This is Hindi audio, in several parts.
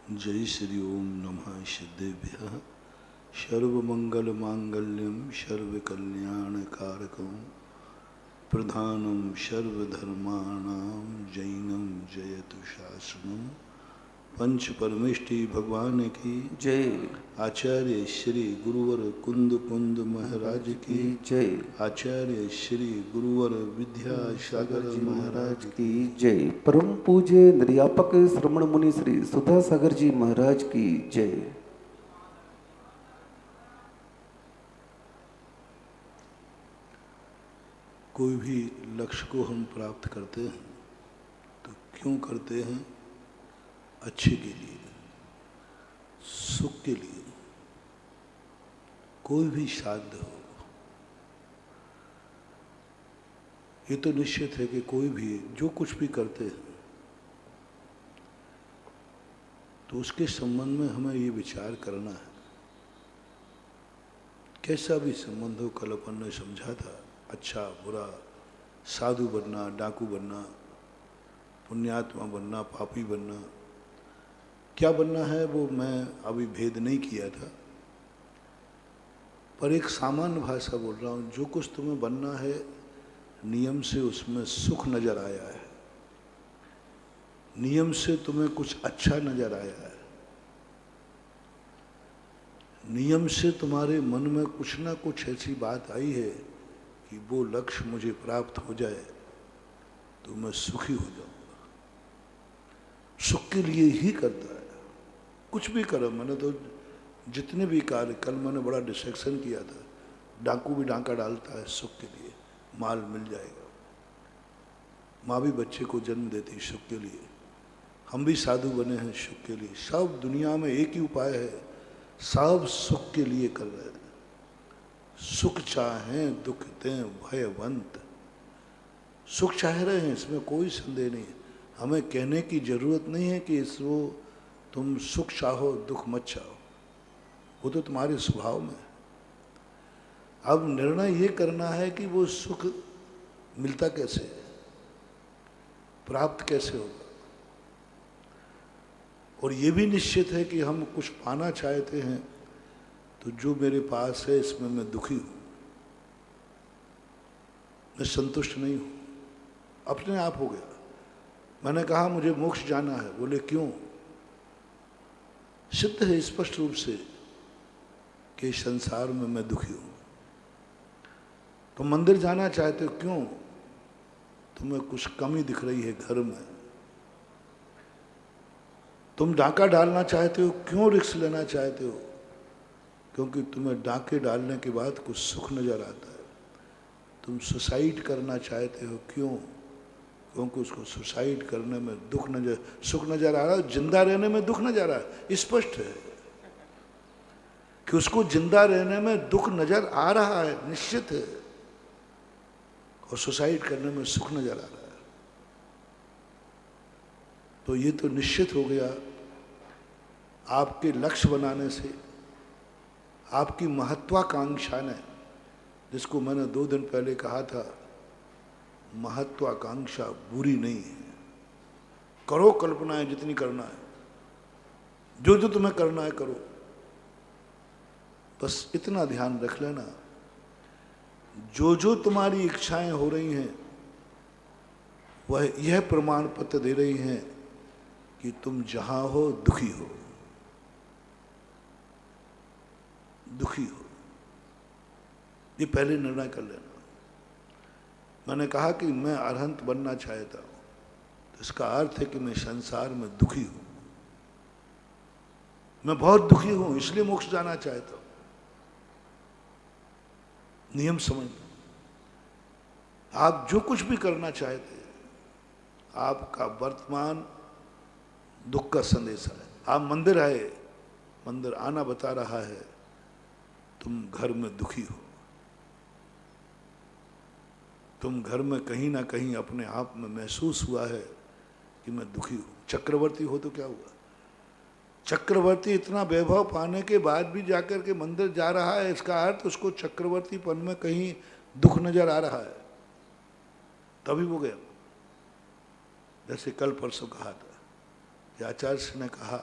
जय श्री ओम नमः सिद्धेभ्यः सर्वमंगलमांगल्यं सर्वकल्याणकारकं प्रधानं सर्वधर्माणां जैनं जयतु शासनं। पंच परमेष्टि भगवान की जय। आचार्य श्री गुरुवर कुंद कुंद महाराज की जय। आचार्य श्री गुरुवर विद्यासागर महाराज की जय। परम पूज्य निर्यापक श्रमण मुनि श्री सुधा सागर जी महाराज की जय। कोई भी लक्ष्य को हम प्राप्त करते हैं तो क्यों करते हैं? अच्छे के लिए, सुख के लिए। कोई भी साध्य हो, ये तो निश्चित है कि कोई भी जो कुछ भी करते हैं तो उसके संबंध में हमें ये विचार करना है। कैसा भी संबंध हो, कल अपन ने समझा था, अच्छा बुरा, साधु बनना, डाकू बनना, पुण्यात्मा बनना, पापी बनना, क्या बनना है वो मैं अभी भेद नहीं किया था, पर एक सामान्य भाषा बोल रहा हूँ। जो कुछ तुम्हें बनना है नियम से उसमें सुख नजर आया है, नियम से तुम्हें कुछ अच्छा नजर आया है, नियम से तुम्हारे मन में कुछ ना कुछ ऐसी बात आई है कि वो लक्ष्य मुझे प्राप्त हो जाए तो मैं सुखी हो जाऊंगा। सुख के लिए ही करता है, कुछ भी करो। मैंने तो जितने भी कार्य, कल मैंने बड़ा डिस्ट्रैक्शन किया था, डाकू भी डांका डालता है सुख के लिए, माल मिल जाएगा। माँ भी बच्चे को जन्म देती सुख के लिए, हम भी साधु बने हैं सुख के लिए। सब दुनिया में एक ही उपाय है, सब सुख के लिए कर रहे हैं। सुख चाहें दुख दें भयवंत, सुख चाह रहे हैं, इसमें कोई संदेह नहीं है। हमें कहने की जरूरत नहीं है कि इसको तुम सुख चाहो दुख मत चाहो, वो तो तुम्हारे स्वभाव में है। अब निर्णय ये करना है कि वो सुख मिलता कैसे है, प्राप्त कैसे होगा। और ये भी निश्चित है कि हम कुछ पाना चाहते हैं तो जो मेरे पास है इसमें मैं दुखी हूं, मैं संतुष्ट नहीं हूं, अपने आप हो गया। मैंने कहा मुझे मोक्ष जाना है, बोले क्यों? सिद्ध है स्पष्ट रूप से कि संसार में मैं दुखी हूं। तो मंदिर जाना चाहते हो, क्यों? तुम्हें कुछ कमी दिख रही है घर में। तुम डाका डालना चाहते हो, क्यों रिस्क लेना चाहते हो? क्योंकि तुम्हें डाके डालने के बाद कुछ सुख नजर आता है। तुम सुसाइड करना चाहते हो, क्यों? क्योंकि उसको सुसाइड करने में दुख नजर, सुख नजर आ रहा है, जिंदा रहने में दुख नजर आ रहा है। स्पष्ट है कि उसको जिंदा रहने में दुख नजर आ रहा है, निश्चित है, और सुसाइड करने में सुख नजर आ रहा है। तो ये तो निश्चित हो गया, आपके लक्ष्य बनाने से, आपकी महत्वाकांक्षा ने, जिसको मैंने 2 दिन पहले कहा था, महत्वाकांक्षा बुरी नहीं है। करो कल्पनाएं जितनी करना है, जो जो तुम्हें करना है करो, बस इतना ध्यान रख लेना, जो जो तुम्हारी इच्छाएं हो रही हैं वह यह प्रमाण पत्र दे रही हैं कि तुम जहां हो दुखी हो, दुखी हो। ये पहले निर्णय कर लेना। मैंने कहा कि मैं अरहंत बनना चाहता हूं, तो इसका अर्थ है कि मैं संसार में दुखी हूं, मैं बहुत दुखी हूं, इसलिए मोक्ष जाना चाहता हूं। नियम समझ लो। आप जो कुछ भी करना चाहते हैं, आपका वर्तमान दुख का संदेश है। आप मंदिर आए, मंदिर आना बता रहा है तुम घर में दुखी हो, तुम घर में कहीं ना कहीं अपने आप में महसूस हुआ है कि मैं दुखी हूं। चक्रवर्ती हो तो क्या हुआ? चक्रवर्ती इतना वैभव पाने के बाद भी जाकर के मंदिर जा रहा है, इसका अर्थ उसको चक्रवर्तीपन में कहीं दुख नजर आ रहा है, तभी वो गया। जैसे कल परसों कहा था कि आचार्य ने कहा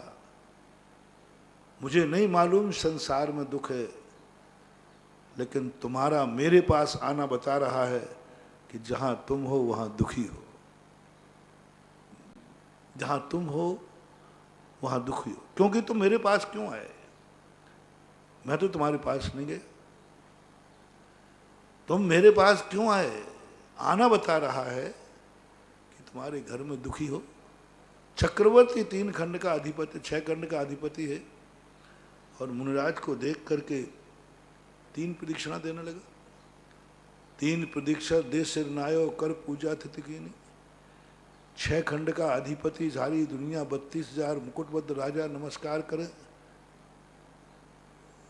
मुझे नहीं मालूम संसार में दुख है, लेकिन तुम्हारा मेरे पास आना बता रहा है कि जहां तुम हो वहां दुखी हो, जहां तुम हो वहां दुखी हो। क्योंकि तुम मेरे पास क्यों आए? मैं तो तुम्हारे पास नहीं गया, तुम मेरे पास क्यों आए? आना बता रहा है कि तुम्हारे घर में दुखी हो। चक्रवर्ती 3 खंड का अधिपति, 6 खंड का अधिपति है, और मुनिराज को देख करके 3 प्रदक्षिणा देने लगा। 3 प्रदक्षिणा दे सिर नायो कर पूजा तिथि की नहीं। 6 खंड का अधिपति, सारी दुनिया 32,000 मुकुटबद्ध राजा नमस्कार करे,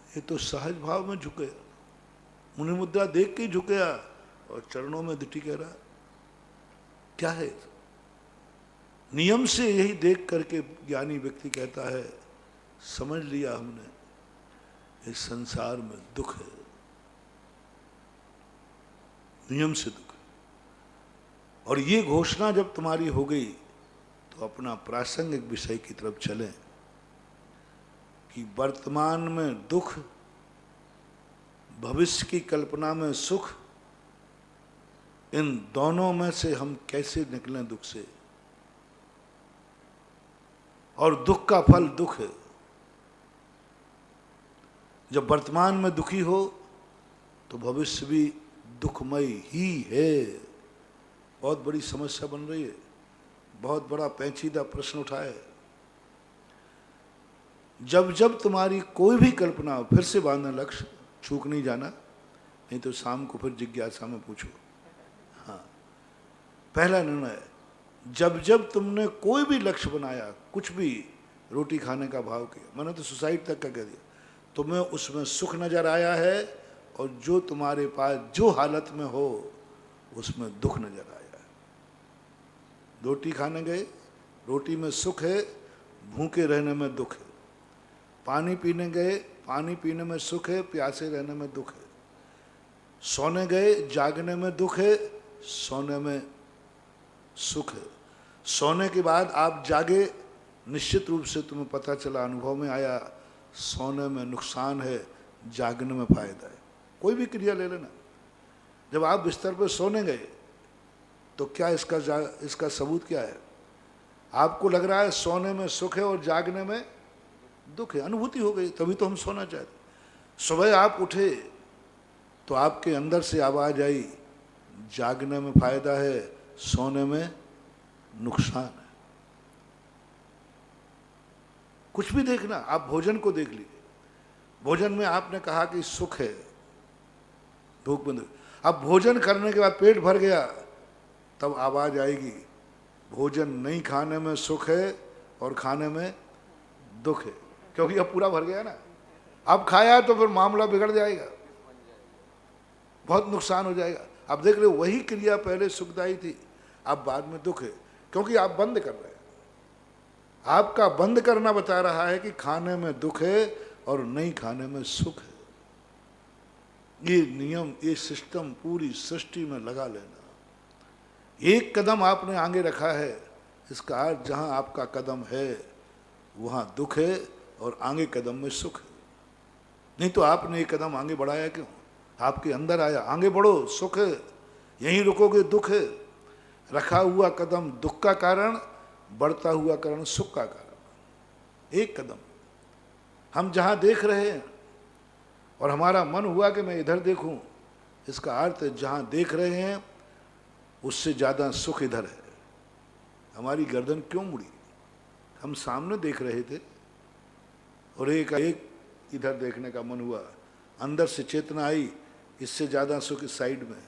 ये तो सहज भाव में झुके, मुनि मुद्रा देख के झुक गया और चरणों में दिटी कह रहा। क्या है? नियम से यही देख करके ज्ञानी व्यक्ति कहता है, समझ लिया हमने, इस संसार में दुख है, नियम से दुख है। और ये घोषणा जब तुम्हारी हो गई तो अपना प्रासंगिक विषय की तरफ चलें कि वर्तमान में दुख, भविष्य की कल्पना में सुख, इन दोनों में से हम कैसे निकलें दुख से। और दुख का फल दुख है। जब वर्तमान में दुखी हो तो भविष्य भी दुखमय ही है। बहुत बड़ी समस्या बन रही है, बहुत बड़ा पेचीदा प्रश्न उठा है। जब जब तुम्हारी कोई भी कल्पना हो, फिर से बांधना लक्ष्य, चूक नहीं जाना, नहीं तो शाम को फिर जिज्ञासा में पूछो। हाँ, पहला निर्णय, जब जब तुमने कोई भी लक्ष्य बनाया, कुछ भी, रोटी खाने का भाव किया, मैंने तो सुसाइड तक का कह दिया, तुम्हें उसमें सुख नजर आया है, और जो तुम्हारे पास जो हालत में हो उसमें दुख नजर आया है। रोटी खाने गए, रोटी में सुख है, भूखे रहने में दुख है। पानी पीने गए, पानी पीने में सुख है, प्यासे रहने में दुख है। सोने गए, जागने में दुख है, सोने में सुख है। सोने के बाद आप जागे, निश्चित रूप से तुम्हें पता चला, अनुभव में आया, सोने में नुकसान है, जागने में फायदा है। कोई भी क्रिया ले लेना, जब आप बिस्तर पर सोने गए तो क्या इसका सबूत क्या है? आपको लग रहा है सोने में सुख है और जागने में दुख है, अनुभूति हो गई, तभी तो हम सोना चाहते। सुबह आप उठे तो आपके अंदर से आवाज आई, जागने में फायदा है, सोने में नुकसान है। कुछ भी देखना, आप भोजन को देख लीजिए, भोजन में आपने कहा कि सुख है, भूख बंद, अब भोजन करने के बाद पेट भर गया, तब आवाज आएगी, भोजन नहीं खाने में सुख है और खाने में दुख है, क्योंकि अब पूरा भर गया ना। अब खाया तो फिर मामला बिगड़ जाएगा, बहुत नुकसान हो जाएगा। आप देख रहे हो, वही क्रिया पहले सुखदायी थी, अब बाद में दुख है, क्योंकि आप बंद कर रहे हैं। आपका बंद करना बता रहा है कि खाने में दुख है और नहीं खाने में सुख है। ये नियम, ये सिस्टम पूरी सृष्टि में लगा लेना। एक कदम आपने आगे रखा है, इसका अर्थ जहां आपका कदम है वहां दुख है और आगे कदम में सुख है। नहीं तो आपने एक कदम आगे बढ़ाया क्यों? आपके अंदर आया, आगे बढ़ो, सुख है, यहीं रुकोगे दुख है। रखा हुआ कदम दुख का कारण, बढ़ता हुआ कदम सुख का कारण। एक कदम हम जहां देख रहे हैं और हमारा मन हुआ कि मैं इधर देखूं, इसका अर्थ जहां देख रहे हैं उससे ज्यादा सुख इधर है। हमारी गर्दन क्यों मुड़ी? हम सामने देख रहे थे और एक इधर देखने का मन हुआ, अंदर से चेतना आई, इससे ज्यादा सुख इस साइड में है,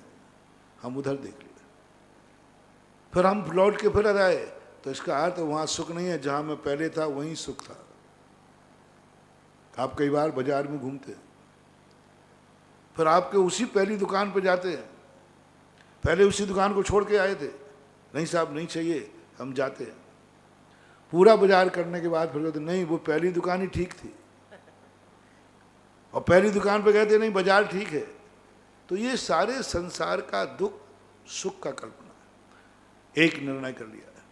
हम उधर देख लिया। फिर हम लौट के फिर आए, तो इसका अर्थ वहां सुख नहीं है, जहां मैं पहले था वहीं सुख था। आप कई बार बाजार में घूमते हैं, फिर आपके उसी पहली दुकान पर जाते हैं, पहले उसी दुकान को छोड़ के आए थे, नहीं साहब नहीं चाहिए, हम जाते हैं। पूरा बाजार करने के बाद फिर कहते नहीं, वो पहली दुकान ही ठीक थी, और पहली दुकान पे कहते नहीं बाजार ठीक है। तो ये सारे संसार का दुख सुख का कल्पना है। एक निर्णय कर लिया है,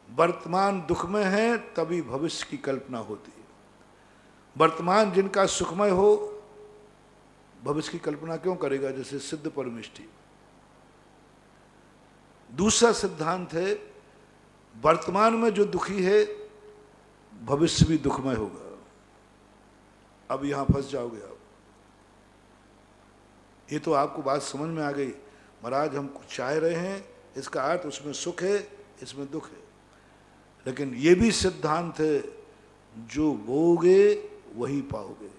वर्तमान दुख में है तभी भविष्य की कल्पना होती है। वर्तमान जिनका सुखमय हो, भविष्य की कल्पना क्यों करेगा, जैसे सिद्ध परमिष्टि। दूसरा सिद्धांत है, वर्तमान में जो दुखी है भविष्य भी दुखमय होगा। अब यहां फंस जाओगे आप। ये तो आपको बात समझ में आ गई, महाराज हम कुछ चाह रहे हैं, इसका अर्थ उसमें सुख है, इसमें दुख है। लेकिन ये भी सिद्धांत है, जो बोगे वही पाओगे।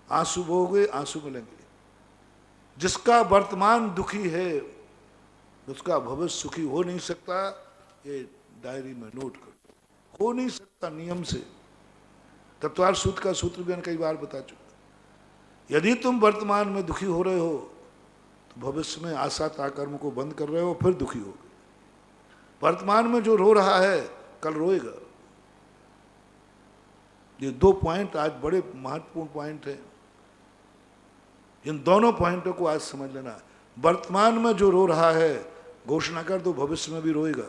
आंसू बोगे आंसू मिलेंगे। जिसका वर्तमान दुखी है उसका भविष्य सुखी हो नहीं सकता। ये डायरी में नोट करो, हो नहीं सकता नियम से। तत्वार सूत्र का सूत्र भी मैंने कई बार बता चुका। यदि तुम वर्तमान में दुखी हो रहे हो तो भविष्य में आशा ताकर्म को बंद कर रहे हो, फिर दुखी होगे। वर्तमान में जो रो रहा है कल रोएगा। ये दो पॉइंट आज बड़े महत्वपूर्ण पॉइंट हैं। इन दोनों पॉइंटों को आज समझ लेना। वर्तमान में जो रो रहा है घोषणा कर दो भविष्य में भी रोएगा।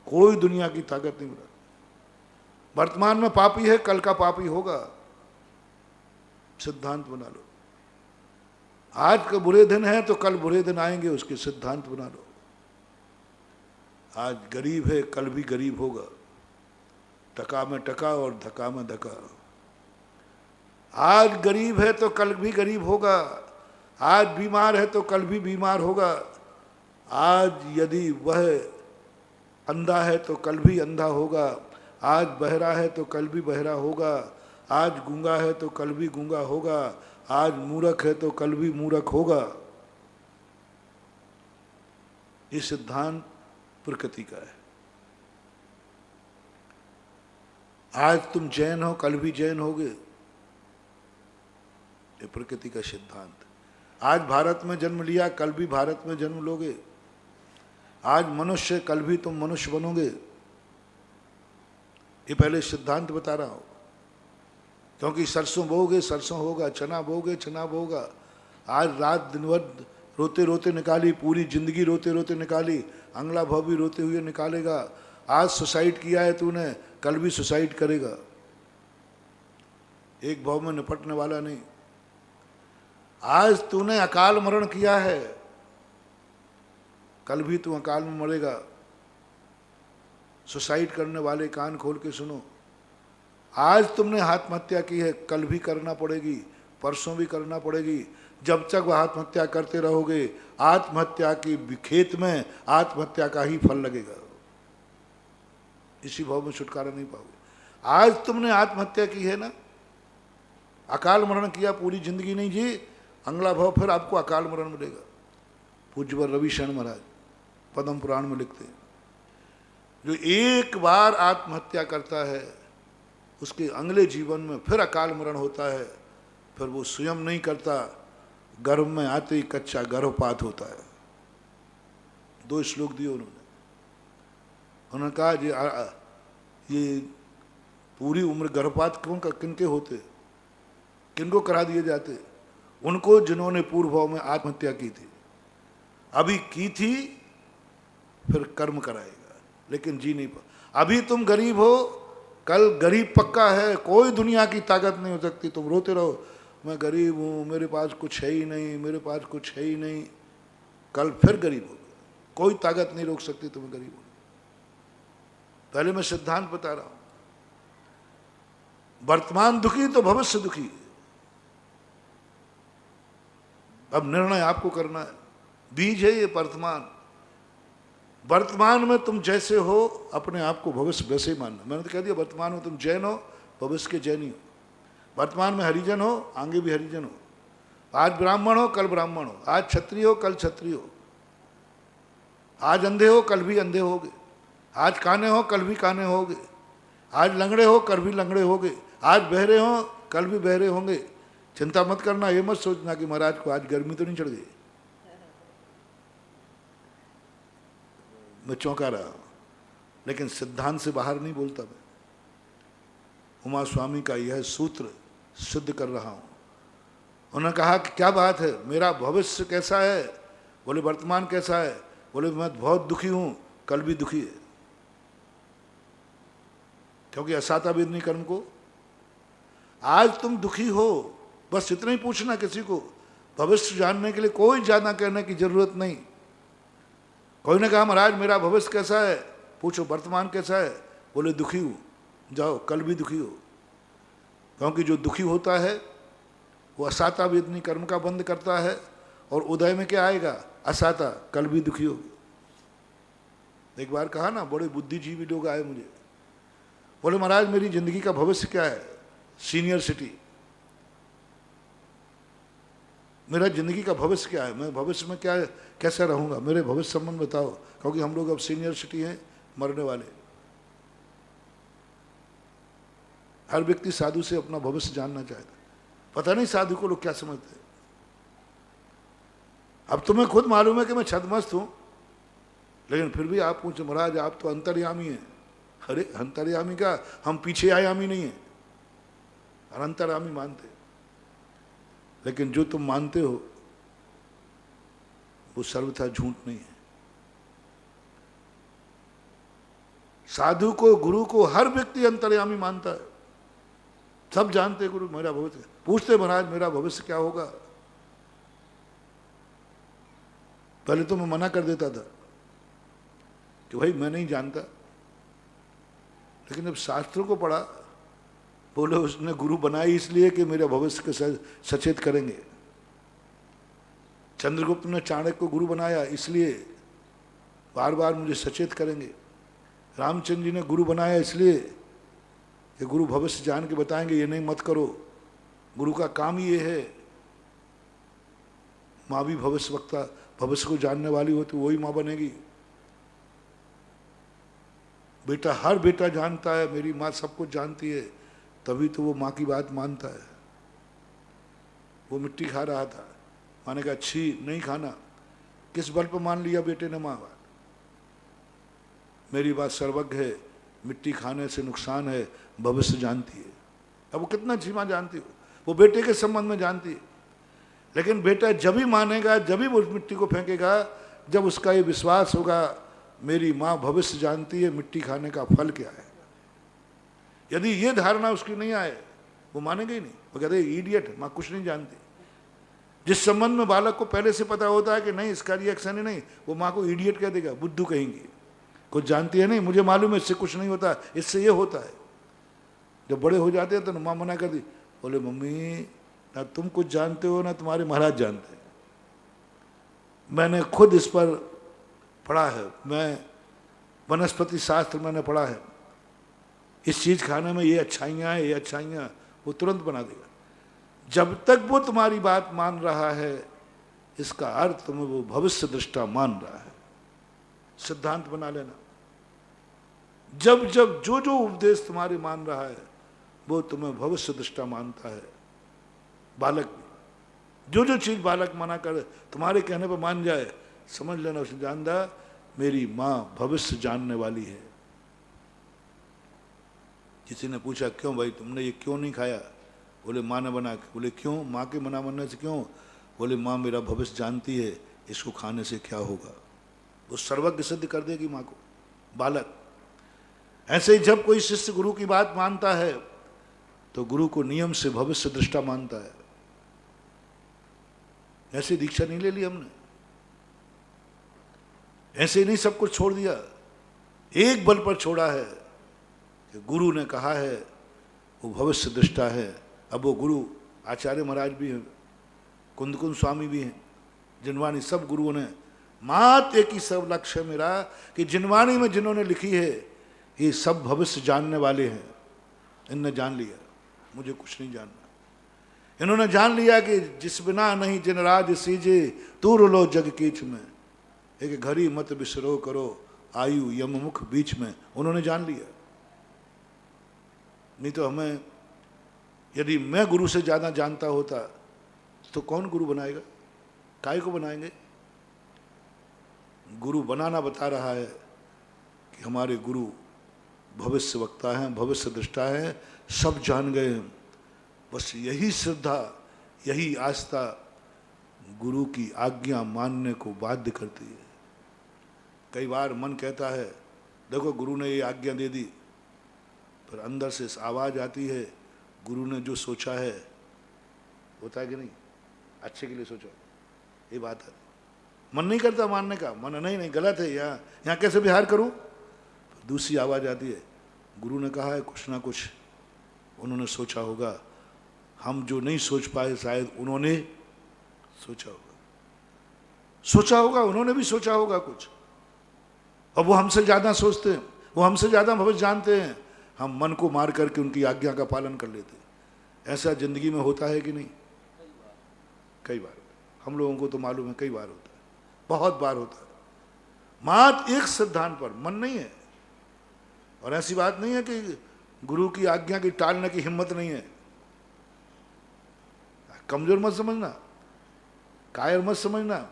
कोई दुनिया की ताकत नहीं मिला। वर्तमान में पापी है, कल का पापी होगा। सिद्धांत बना लो। आज के बुरे दिन है तो कल बुरे दिन आएंगे, उसके सिद्धांत बना लो। आज गरीब है, कल भी गरीब होगा। टका में टका और धक्का में धक्का। आज गरीब है तो कल भी गरीब होगा। आज बीमार है तो कल भी बीमार होगा। आज यदि वह अंधा है तो कल भी अंधा होगा। आज बहरा है तो कल भी बहरा होगा। आज गूंगा है तो कल भी गूंगा होगा। आज मूर्ख है तो कल भी मूर्ख होगा। ये सिद्धांत प्रकृति का है। आज तुम जैन हो कल भी जैन होगे, ये प्रकृति का सिद्धांत। आज भारत में जन्म लिया कल भी भारत में जन्म लोगे। आज मनुष्य कल भी तुम मनुष्य बनोगे। ये पहले सिद्धांत बता रहा हूं। क्योंकि सरसों बोगे सरसों होगा, चना बोगे चना होगा। आज रात दिन भर रोते रोते निकाली, पूरी जिंदगी रोते रोते निकाली, अगला भाव भी रोते हुए निकालेगा। आज सुसाइड किया है तूने, कल भी सुसाइड करेगा। एक भाव में निपटने वाला नहीं। आज तूने अकाल मरण किया है, कल भी तू अकाल में मरेगा। सुसाइड करने वाले कान खोल के सुनो। आज तुमने आत्महत्या की है, कल भी करना पड़ेगी, परसों भी करना पड़ेगी। जब तक वह आत्महत्या करते रहोगे, आत्महत्या की खेत में आत्महत्या का ही फल लगेगा। इसी भाव में छुटकारा नहीं पाओगे। आज तुमने आत्महत्या की है ना, अकाल मरण किया, पूरी जिंदगी नहीं जी, अगला भाव फिर आपको अकाल मरण मिलेगा। पूज्यवर रविशरण महाराज पद्म पुराण में लिखते हैं, जो एक बार आत्महत्या करता है उसके अगले जीवन में फिर अकाल मरण होता है। फिर वो स्वयं नहीं करता, गर्भ में आते ही कच्चा गर्भपात होता है। दो श्लोक दिए उन्होंने कहा ये पूरी उम्र गर्भपात किनके होते, किनको करा दिए जाते? उनको जिन्होंने पूर्व भाव में आत्महत्या की थी। अभी की थी फिर कर्म कराएगा, लेकिन जी नहीं पा। अभी तुम गरीब हो, कल गरीब पक्का है, कोई दुनिया की ताकत नहीं हो सकती। तुम रोते रहो मैं गरीब हूँ, मेरे पास कुछ है ही नहीं, मेरे पास कुछ है ही नहीं, कल फिर गरीब हो। कोई ताकत नहीं रोक सकती तुम्हें गरीब हो। पहले मैं सिद्धांत बता रहा हूं। वर्तमान दुखी तो भविष्य दुखी। अब निर्णय आपको करना है। बीज है ये वर्तमान। वर्तमान में तुम जैसे हो अपने आप को भविष्य वैसे ही मानना। मैंने तो कह दिया वर्तमान में तुम जैन हो, भविष्य के जैनी हो। वर्तमान में हरिजन हो, आगे भी हरिजन हो। आज ब्राह्मण हो, कल ब्राह्मण हो। आज क्षत्रिय हो, कल क्षत्रिय हो। आज अंधे हो, कल भी अंधे होगे। आज काने हो, कल भी काने होगे। आज लंगड़े हो, कल भी लंगड़े होगे। आज बहरे हो, कल भी बहरे होंगे। चिंता मत करना, ये मत सोचना कि महाराज को आज गर्मी तो नहीं चढ़ गई। मैं चौंका रहा हूं, लेकिन सिद्धांत से बाहर नहीं बोलता मैं। उमा स्वामी का यह सूत्र सिद्ध कर रहा हूं। उन्होंने कहा कि क्या बात है, मेरा भविष्य कैसा है? बोले वर्तमान कैसा है? बोले मैं बहुत दुखी हूं, कल भी दुखी है। क्योंकि असाता वेदनी कर्म को आज तुम दुखी हो, बस इतना ही पूछना किसी को। भविष्य जानने के लिए कोई ज़्यादा कहने की जरूरत नहीं। कोई ने कहा महाराज मेरा भविष्य कैसा है, पूछो वर्तमान कैसा है, बोले दुखी हूँ, जाओ कल भी दुखी हो। क्योंकि जो दुखी होता है वो असाता वेदनी कर्म का बंद करता है, और उदय में क्या आएगा, असाता, कल भी दुखी होगी। एक बार कहा ना, बड़े बुद्धिजीवी लोग आए मुझे, बोले महाराज मेरी जिंदगी का भविष्य क्या है, सीनियर सिटी, मेरा जिंदगी का भविष्य क्या है, मैं भविष्य में क्या कैसे रहूंगा, मेरे भविष्य संबंध बताओ। क्योंकि हम लोग अब सीनियर सिटी हैं, मरने वाले। हर व्यक्ति साधु से अपना भविष्य जानना चाहता है। पता नहीं साधु को लोग क्या समझते हैं। अब तुम्हें खुद मालूम है कि मैं छदमस्त हूं, लेकिन फिर भी आप पूछे महाराज आप तो अंतर्यामी हैं। अरे अंतर्यामी का, हम पीछे आयामी नहीं है, और अंतर्यामी मानते। लेकिन जो तुम मानते हो वो सर्वथा झूठ नहीं है। साधु को, गुरु को हर व्यक्ति अंतर्यामी मानता है। सब जानते गुरु मेरा भविष्य, पूछते महाराज मेरा भविष्य क्या होगा। पहले तो मैं मना कर देता था कि भाई मैं नहीं जानता, लेकिन जब शास्त्रों को पढ़ा, बोले उसने गुरु बनाई इसलिए कि मेरे भविष्य के सचेत करेंगे। चंद्रगुप्त ने चाणक्य को गुरु बनाया इसलिए बार बार मुझे सचेत करेंगे। रामचंद्र जी ने गुरु बनाया इसलिए कि गुरु भविष्य जान के बताएंगे ये नहीं मत करो। गुरु का काम ही ये है। माँ भी भविष्य वक्ता, भविष्य को जानने वाली हो तो वही माँ बनेगी। बेटा, हर बेटा जानता है मेरी माँ सब कुछ जानती है, तभी तो वो माँ की बात मानता है। वो मिट्टी खा रहा था, माँ ने कहा छी नहीं खाना। किस बल पर मान लिया बेटे ने माँ बात? मेरी बात सर्वज्ञ है, मिट्टी खाने से नुकसान है, भविष्य जानती है। अब वो कितना अच्छी माँ जानती हो, वो बेटे के संबंध में जानती है। लेकिन बेटा जब भी मानेगा, जब भी वो मिट्टी को फेंकेगा, जब उसका ये विश्वास होगा मेरी माँ भविष्य जानती है, मिट्टी खाने का फल क्या है। यदि ये धारणा उसकी नहीं आए, वो मानेगा ही नहीं। वो कहते इडियट, माँ कुछ नहीं जानती। जिस संबंध में बालक को पहले से पता होता है कि नहीं इसका रिएक्शन ही नहीं, वो माँ को इडियट कह देगा, बुद्धू कहेंगी। कुछ जानती है नहीं, मुझे मालूम है इससे कुछ नहीं होता, इससे ये होता है। जब बड़े हो जाते हैं तो माँ मना कर दी, बोले मम्मी ना तुम कुछ जानते हो ना तुम्हारे महाराज जानते हैं। मैंने खुद इस पर पढ़ा है, मैं वनस्पति शास्त्र मैंने पढ़ा है। इस चीज खाने में ये अच्छाइयाँ हैं, ये अच्छाइयाँ, वो तुरंत बना देगा। जब तक वो तुम्हारी बात मान रहा है, इसका अर्थ तुम्हें वो भविष्य दृष्टा मान रहा है। सिद्धांत बना लेना। जब जब जो जो उपदेश तुम्हारे मान रहा है, वो तुम्हें भविष्य दृष्टा मानता है। बालक भी जो जो चीज बालक मना करे, तुम्हारे कहने पर मान जाए, समझ लेना उसे जानता मेरी माँ भविष्य जानने वाली है। किसी ने पूछा क्यों भाई तुमने ये क्यों नहीं खाया? बोले माँ ने बना के। बोले क्यों? माँ के मना बनने से क्यों? बोले माँ मेरा भविष्य जानती है, इसको खाने से क्या होगा। वो सर्वज्ञ सिद्ध कर देगी माँ को बालक। ऐसे ही जब कोई शिष्य गुरु की बात मानता है तो गुरु को नियम से भविष्य दृष्टा मानता है। ऐसे दीक्षा नहीं ले ली हमने, ऐसे ही नहीं सब कुछ छोड़ दिया। एक बल पर छोड़ा है कि गुरु ने कहा है, वो भविष्य दृष्टा है। अब वो गुरु आचार्य महाराज भी हैं, कुंद स्वामी भी हैं, जिनवाणी, सब गुरुओं ने मात एक ही सब लक्ष्य मेरा कि जिनवाणी में जिन्होंने लिखी है ये सब भविष्य जानने वाले हैं। इनने जान लिया मुझे कुछ नहीं जानना। इन्होंने जान लिया कि जिस बिना नहीं जिन राज सीजे तूर लो जग कीच में, एक घड़ी मत बिसरो करो आयु यममुख बीच में। उन्होंने जान लिया। नहीं तो हमें, यदि मैं गुरु से ज़्यादा जानता होता तो कौन गुरु बनाएगा? काय को बनाएंगे? गुरु बनाना बता रहा है कि हमारे गुरु भविष्य वक्ता हैं, भविष्य दृष्टा हैं, सब जान गए हैं। बस यही श्रद्धा, यही आस्था गुरु की आज्ञा मानने को बाध्य करती है। कई बार मन कहता है देखो गुरु ने ये आज्ञा दे दी, पर अंदर से आवाज़ आती है गुरु ने जो सोचा है होता है कि नहीं, अच्छे के लिए सोचा, ये बात है। मन नहीं करता मानने का, मन नहीं गलत है, यहाँ कैसे व्यवहार करूं, दूसरी आवाज आती है, गुरु ने कहा है कुछ ना कुछ उन्होंने सोचा होगा, हम जो नहीं सोच पाए शायद उन्होंने सोचा होगा, उन्होंने भी सोचा होगा कुछ, और वो हमसे ज्यादा सोचते हैं, वो हमसे ज्यादा भविष्य जानते हैं, हम मन को मार करके उनकी आज्ञा का पालन कर लेते हैं। ऐसा जिंदगी में होता है कि नहीं? कई बार, हम लोगों को तो मालूम है कई बार होता है, बहुत बार होता है। मात्र एक सिद्धांत पर मन नहीं है, और ऐसी बात नहीं है कि गुरु की आज्ञा की टालने की हिम्मत नहीं है, कमजोर मत समझना, कायर मत समझना।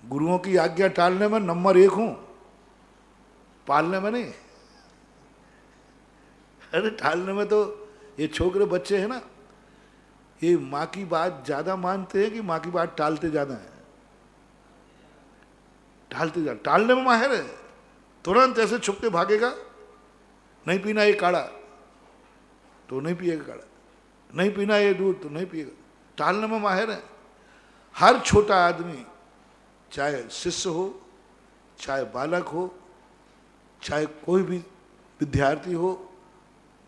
गुरुओं की आज्ञा टालने में नंबर 1 हूं, पालने में नहीं। अरे टालने में तो ये छोकरे बच्चे हैं ना, ये माँ की बात ज्यादा मानते हैं कि माँ की बात टालते ज्यादा है, टालने में माहिर है, तुरंत ऐसे छुप के भागेगा, नहीं पीना ये काढ़ा तो नहीं पिएगा काढ़ा, नहीं पीना ये दूध तो नहीं पिएगा, टालने में माहिर है। हर छोटा आदमी, चाहे शिष्य हो, चाहे बालक हो, चाहे कोई भी विद्यार्थी हो,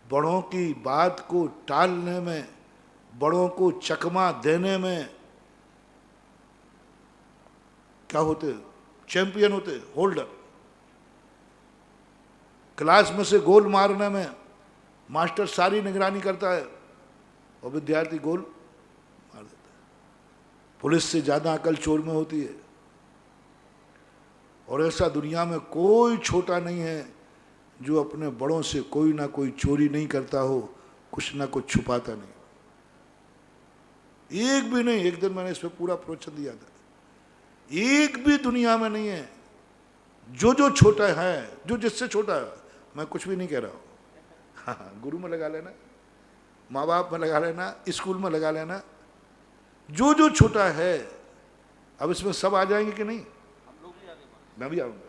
बड़ों की बात को टालने में, बड़ों को चकमा देने में क्या होते, चैंपियन होते, होल्डर। क्लास में से गोल मारने में मास्टर सारी निगरानी करता है और विद्यार्थी गोल मार देता है। पुलिस से ज्यादा अकल चोर में होती है, और ऐसा दुनिया में कोई छोटा नहीं है जो अपने बड़ों से कोई ना कोई चोरी नहीं करता हो, कुछ ना कुछ छुपाता नहीं, एक भी नहीं। एक दिन मैंने इस पर पूरा प्रवचन दिया था, एक भी दुनिया में नहीं है जो छोटा है, जो जिससे छोटा है, मैं कुछ भी नहीं कह रहा हूं, हाँ, गुरु में लगा लेना, माँ बाप में लगा लेना, स्कूल में लगा लेना, जो छोटा है। अब इसमें सब आ जाएंगे कि नहीं? मैं भी आऊंगा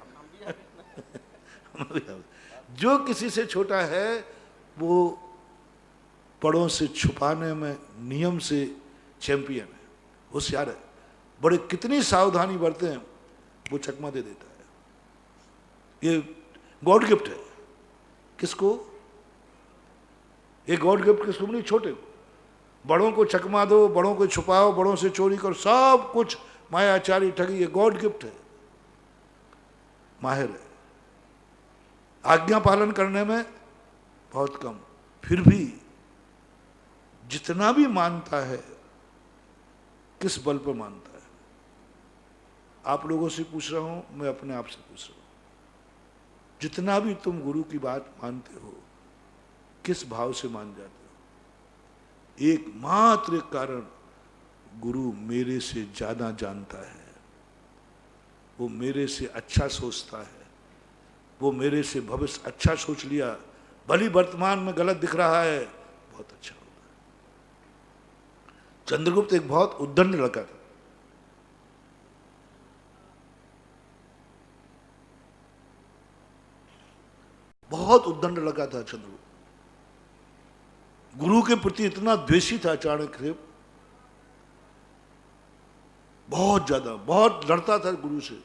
जो किसी से छोटा है वो बड़ों से छुपाने में नियम से चैंपियन है, होशियार है, बड़े कितनी सावधानी बरते हैं, वो चकमा दे देता है। ये गॉड गिफ्ट है। किसको? ये गॉड गिफ्ट किसको नहीं? छोटे को। बड़ों को चकमा दो, बड़ों को छुपाओ, बड़ों से चोरी करो, सब कुछ मायाचारी ठगी, ये गॉड गिफ्ट है, माहिर है। आज्ञा पालन करने में बहुत कम, फिर भी जितना भी मानता है किस बल पर मानता है? आप लोगों से पूछ रहा हूं, मैं अपने आप से पूछ रहा हूं, जितना भी तुम गुरु की बात मानते हो किस भाव से मान जाते हो? एकमात्र एक कारण, गुरु मेरे से ज्यादा जानता है, वो मेरे से अच्छा सोचता है, वो मेरे से भविष्य अच्छा सोच लिया, भली वर्तमान में गलत दिख रहा है, बहुत अच्छा होगा। चंद्रगुप्त एक बहुत उद्दंड लड़का था, बहुत उद्दंड लड़का था चंद्रगुप्त। गुरु के प्रति इतना द्वेषी था चाणक्य, बहुत ज्यादा, बहुत लड़ता था गुरु से,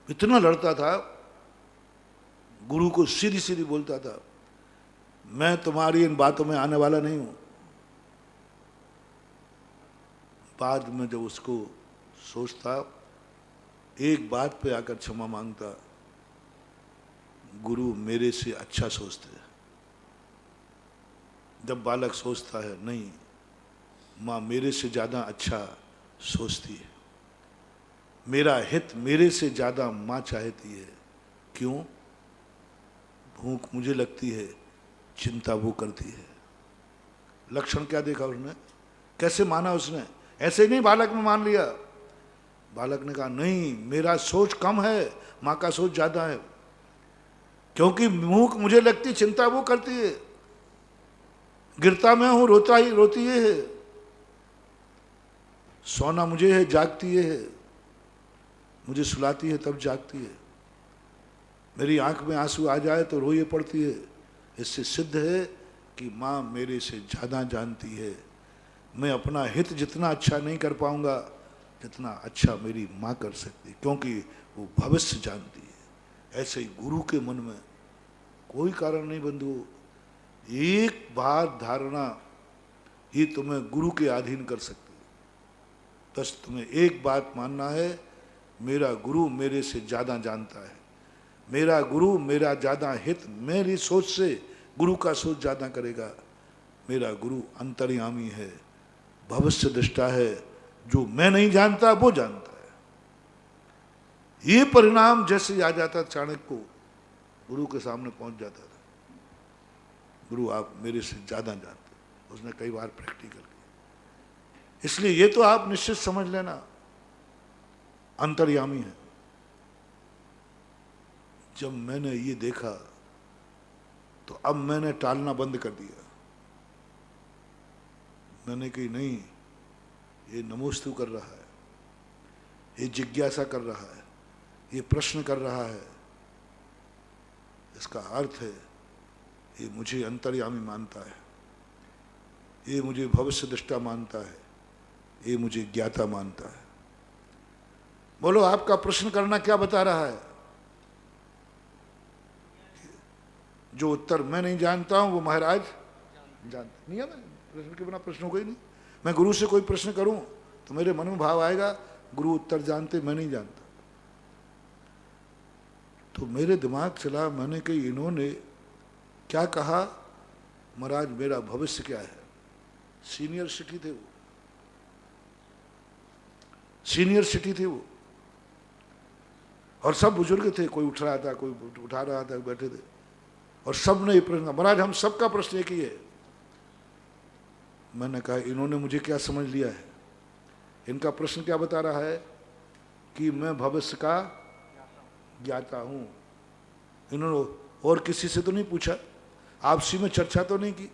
इतना लड़ता था, गुरु को सीधी सीधी बोलता था, मैं तुम्हारी इन बातों में आने वाला नहीं हूं। बाद में जब उसको सोचता, एक बात पे आकर क्षमा मांगता, गुरु मेरे से अच्छा सोचते हैं। जब बालक सोचता है नहीं, माँ मेरे से ज्यादा अच्छा सोचती है, मेरा हित मेरे से ज्यादा माँ चाहती है, क्यों? भूख मुझे लगती है, चिंता वो करती है। लक्षण क्या देखा उसने, कैसे माना उसने? ऐसे नहीं बालक में मान लिया, बालक ने कहा नहीं, मेरा सोच कम है, माँ का सोच ज्यादा है, क्योंकि भूख मुझे लगती, चिंता वो करती है, गिरता मैं हूं, रोती ये है, सोना मुझे है, जागती ये है, मुझे सुलाती है तब जागती है, मेरी आंख में आंसू आ जाए तो रोए पड़ती है। इससे सिद्ध है कि माँ मेरे से ज़्यादा जानती है, मैं अपना हित जितना अच्छा नहीं कर पाऊंगा जितना अच्छा मेरी माँ कर सकती है, क्योंकि वो भविष्य जानती है। ऐसे ही गुरु के मन में कोई कारण नहीं बंधु, एक बार धारणा ही तुम्हें गुरु के अधीन कर सकती है। बस तुम्हें एक बात मानना है, मेरा गुरु मेरे से ज़्यादा जानता है, मेरा गुरु मेरा ज़्यादा हित मेरी सोच से गुरु का सोच ज़्यादा करेगा, मेरा गुरु अंतर्यामी है, भविष्य दृष्टा है, जो मैं नहीं जानता वो जानता है। ये परिणाम जैसे आ जाता चाणक्य को, गुरु के सामने पहुंच जाता था, गुरु आप मेरे से ज़्यादा जानते, उसने कई बार प्रैक्टिकल किया। इसलिए ये तो आप निश्चित समझ लेना, अंतर्यामी है। जब मैंने ये देखा तो अब मैंने टालना बंद कर दिया। मैंने कही नहीं, ये नमोस्तु कर रहा है, ये जिज्ञासा कर रहा है, ये प्रश्न कर रहा है, इसका अर्थ है ये मुझे अंतर्यामी मानता है, ये मुझे भविष्य दृष्टा मानता है, ये मुझे ज्ञाता मानता है। बोलो आपका प्रश्न करना क्या बता रहा है? जो उत्तर मैं नहीं जानता हूं वो महाराज जानते। नियम है, प्रश्न के बिना प्रश्न होगा ही नहीं। मैं गुरु से कोई प्रश्न करूं तो मेरे मन में भाव आएगा गुरु उत्तर जानते, मैं नहीं जानता। तो मेरे दिमाग चला, मैंने कही इन्होंने क्या कहा, महाराज मेरा भविष्य क्या है। सीनियर सिटी थे वो, सीनियर सिटी थे वो, और सब बुजुर्ग थे, कोई उठ रहा था, कोई उठा रहा था, बैठे थे, और सब ने ये प्रश्न, महाराज हम सबका प्रश्न एक ही है। मैंने कहा इन्होंने मुझे क्या समझ लिया है, इनका प्रश्न क्या बता रहा है कि मैं भविष्य का ज्ञाता हूं। इन्होंने और किसी से तो नहीं पूछा, आपसी में चर्चा तो नहीं की,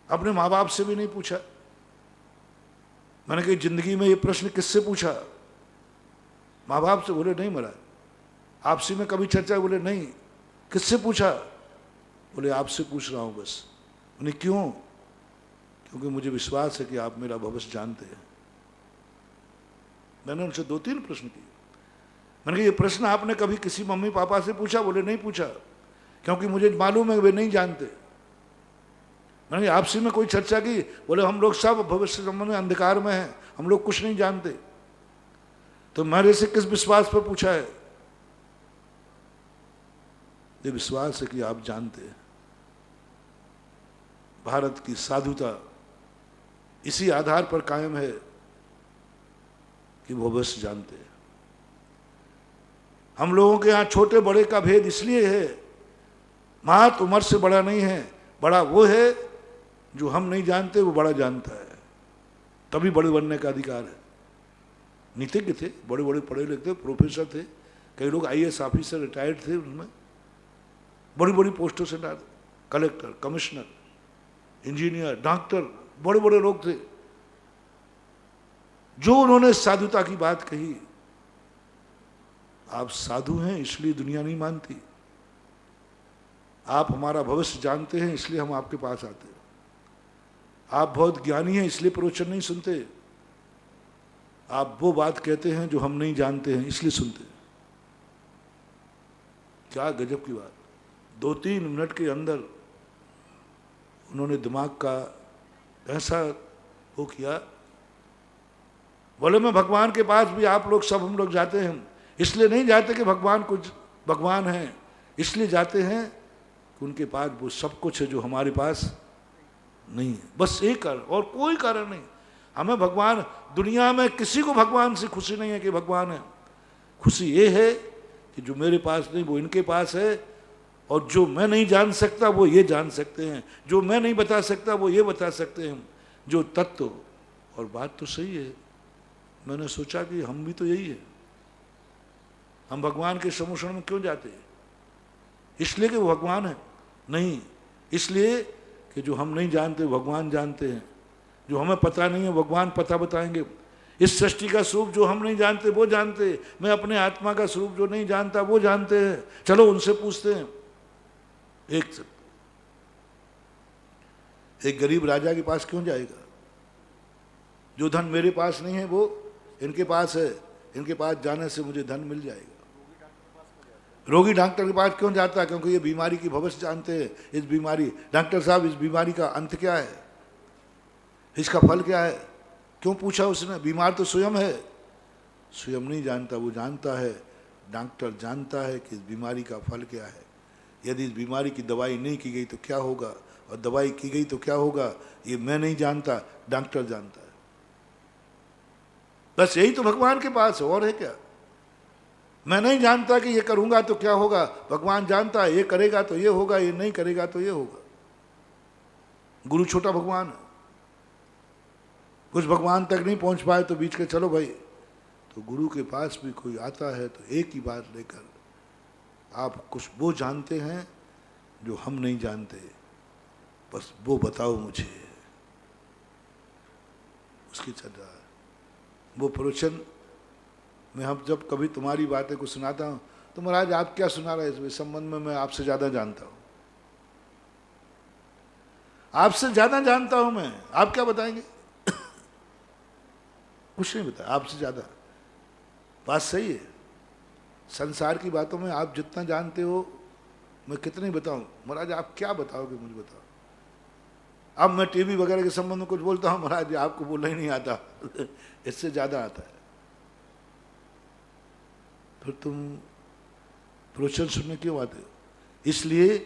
अपने माँ बाप से भी नहीं पूछा। मैंने कही जिंदगी में ये प्रश्न किससे पूछा? माँ बाप से? बोले नहीं महाराज। आपसी में कभी चर्चा? बोले नहीं। किससे पूछा? बोले आपसे पूछ रहा हूं बस। मैंने क्यों? क्योंकि मुझे विश्वास है कि आप मेरा भविष्य जानते हैं। मैंने उनसे 2-3 प्रश्न किए। मैंने कहा ये प्रश्न आपने कभी किसी मम्मी पापा से पूछा? बोले नहीं पूछा, क्योंकि मुझे मालूम है वे नहीं जानते। मैंने कहा आपसी में कोई चर्चा की? बोले हम लोग सब भविष्य संबंध में अंधकार में हैं, हम लोग कुछ नहीं जानते। तो मेरे से किस विश्वास पर पूछा है? ये विश्वास है कि आप जानते हैं। भारत की साधुता इसी आधार पर कायम है कि वो भविष्य जानते हैं। हम लोगों के यहाँ छोटे बड़े का भेद इसलिए है, महत उम्र से बड़ा नहीं है, बड़ा वो है जो हम नहीं जानते, वो बड़ा जानता है, तभी बड़े बनने का अधिकार है। नीतिज्ञ थे, बड़े बड़े पढ़े लिखे प्रोफेसर थे, कई लोग IAS ऑफिसर रिटायर्ड थे, उसमें बड़ी बड़ी पोस्टों से डाल, कलेक्टर, कमिश्नर, इंजीनियर, डॉक्टर, बड़े बड़े लोग थे। जो उन्होंने साधुता की बात कही, आप साधु हैं इसलिए दुनिया नहीं मानती, आप हमारा भविष्य जानते हैं इसलिए हम आपके पास आते हैं, आप बहुत ज्ञानी हैं इसलिए प्रवचन नहीं सुनते, आप वो बात कहते हैं जो हम नहीं जानते हैं इसलिए सुनते हैं। क्या गजब की बात। 2-3 मिनट के अंदर उन्होंने दिमाग का ऐसा वो किया। बोले मैं भगवान के पास भी आप लोग सब हम लोग जाते हैं, इसलिए नहीं जाते कि भगवान कुछ भगवान हैं, इसलिए जाते हैं कि उनके पास वो सब कुछ है जो हमारे पास नहीं है। बस एक कारण, और कोई कारण नहीं। हमें भगवान, दुनिया में किसी को भगवान से खुशी नहीं है कि भगवान है। खुशी ये है कि जो मेरे पास नहीं वो इनके पास है, और जो मैं नहीं जान सकता वो ये जान सकते हैं, जो मैं नहीं बता सकता वो ये बता सकते हैं। जो तत्व, और बात तो सही है। मैंने सोचा कि हम भी तो यही है। हम भगवान के सम्मुखन में क्यों जाते हैं? इसलिए कि वो भगवान है? नहीं, इसलिए कि जो हम नहीं जानते भगवान जानते हैं, जो हमें पता नहीं है भगवान पता बताएंगे। इस सृष्टि का स्वरूप जो हम नहीं जानते वो जानते, मैं अपने आत्मा का स्वरूप जो नहीं जानता वो जानते हैं। चलो उनसे पूछते हैं। एक से एक गरीब राजा के पास क्यों जाएगा? जो धन मेरे पास नहीं है वो इनके पास है, इनके पास जाने से मुझे धन मिल जाएगा। रोगी डॉक्टर के पास क्यों जाता है? क्योंकि ये बीमारी की भविष्य जानते हैं। इस बीमारी, डॉक्टर साहब इस बीमारी का अंत क्या है, इसका फल क्या है? क्यों पूछा उसने? बीमार तो स्वयं है, स्वयं नहीं जानता, वो जानता है, डॉक्टर जानता है कि इस बीमारी का फल क्या है। यदि इस बीमारी की दवाई नहीं की गई तो क्या होगा, और दवाई की गई तो क्या होगा, ये मैं नहीं जानता, डॉक्टर जानता है। बस यही तो भगवान के पास है, और है क्या? मैं नहीं जानता कि ये करूंगा तो क्या होगा, भगवान जानता है, ये करेगा तो ये होगा, ये नहीं करेगा तो ये होगा। गुरु छोटा भगवान है, कुछ भगवान तक नहीं पहुंच पाए तो बीच के चलो भाई। तो गुरु के पास भी कोई आता है तो एक ही बात लेकर, आप कुछ वो जानते हैं जो हम नहीं जानते, बस वो बताओ मुझे। उसकी चल रहा है वो प्रवचन में। हम जब कभी तुम्हारी बातें को सुनाता हूँ तो महाराज आप क्या सुना रहे हैं, इस संबंध में मैं आपसे ज़्यादा जानता हूँ, आपसे ज़्यादा जानता हूँ मैं, आप क्या बताएंगे? कुछ नहीं बताया, आपसे ज़्यादा। बात सही है, संसार की बातों में आप जितना जानते हो मैं कितने बताऊं। महाराज आप क्या बताओगे, मुझे बताओ। अब मैं टीवी वगैरह के संबंध में कुछ बोलता हूं, महाराज आपको बोलना ही नहीं आता, इससे ज़्यादा आता है। फिर तुम प्रवचन सुनने क्यों आते हो? इसलिए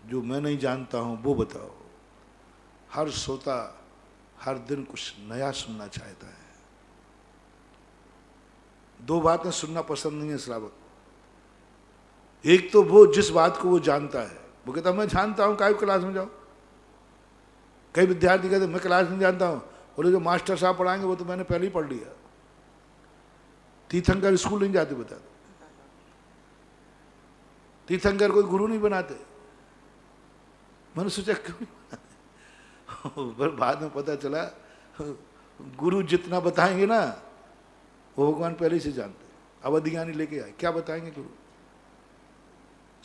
जो मैं नहीं जानता हूं वो बताओ। हर श्रोता हर दिन कुछ नया सुनना चाहता है। दो बातें सुनना पसंद नहीं है श्रावक। एक तो वो जिस बात को वो जानता है, वो कहता मैं जानता हूं, काहे क्लास में जाओ। कई विद्यार्थी कहते मैं क्लास नहीं जानता हूं, बोले जो मास्टर साहब पढ़ाएंगे वो तो मैंने पहले ही पढ़ लिया। तीर्थंकर स्कूल नहीं जाते, बता दो। तीर्थंकर कोई गुरु नहीं बनाते। मैंने सोचा क्यों नहीं बनाते, पर बाद में पता चला गुरु जितना बताएंगे ना वो भगवान पहले से जानते। अवधियानी लेके आए, क्या बताएंगे गुरु?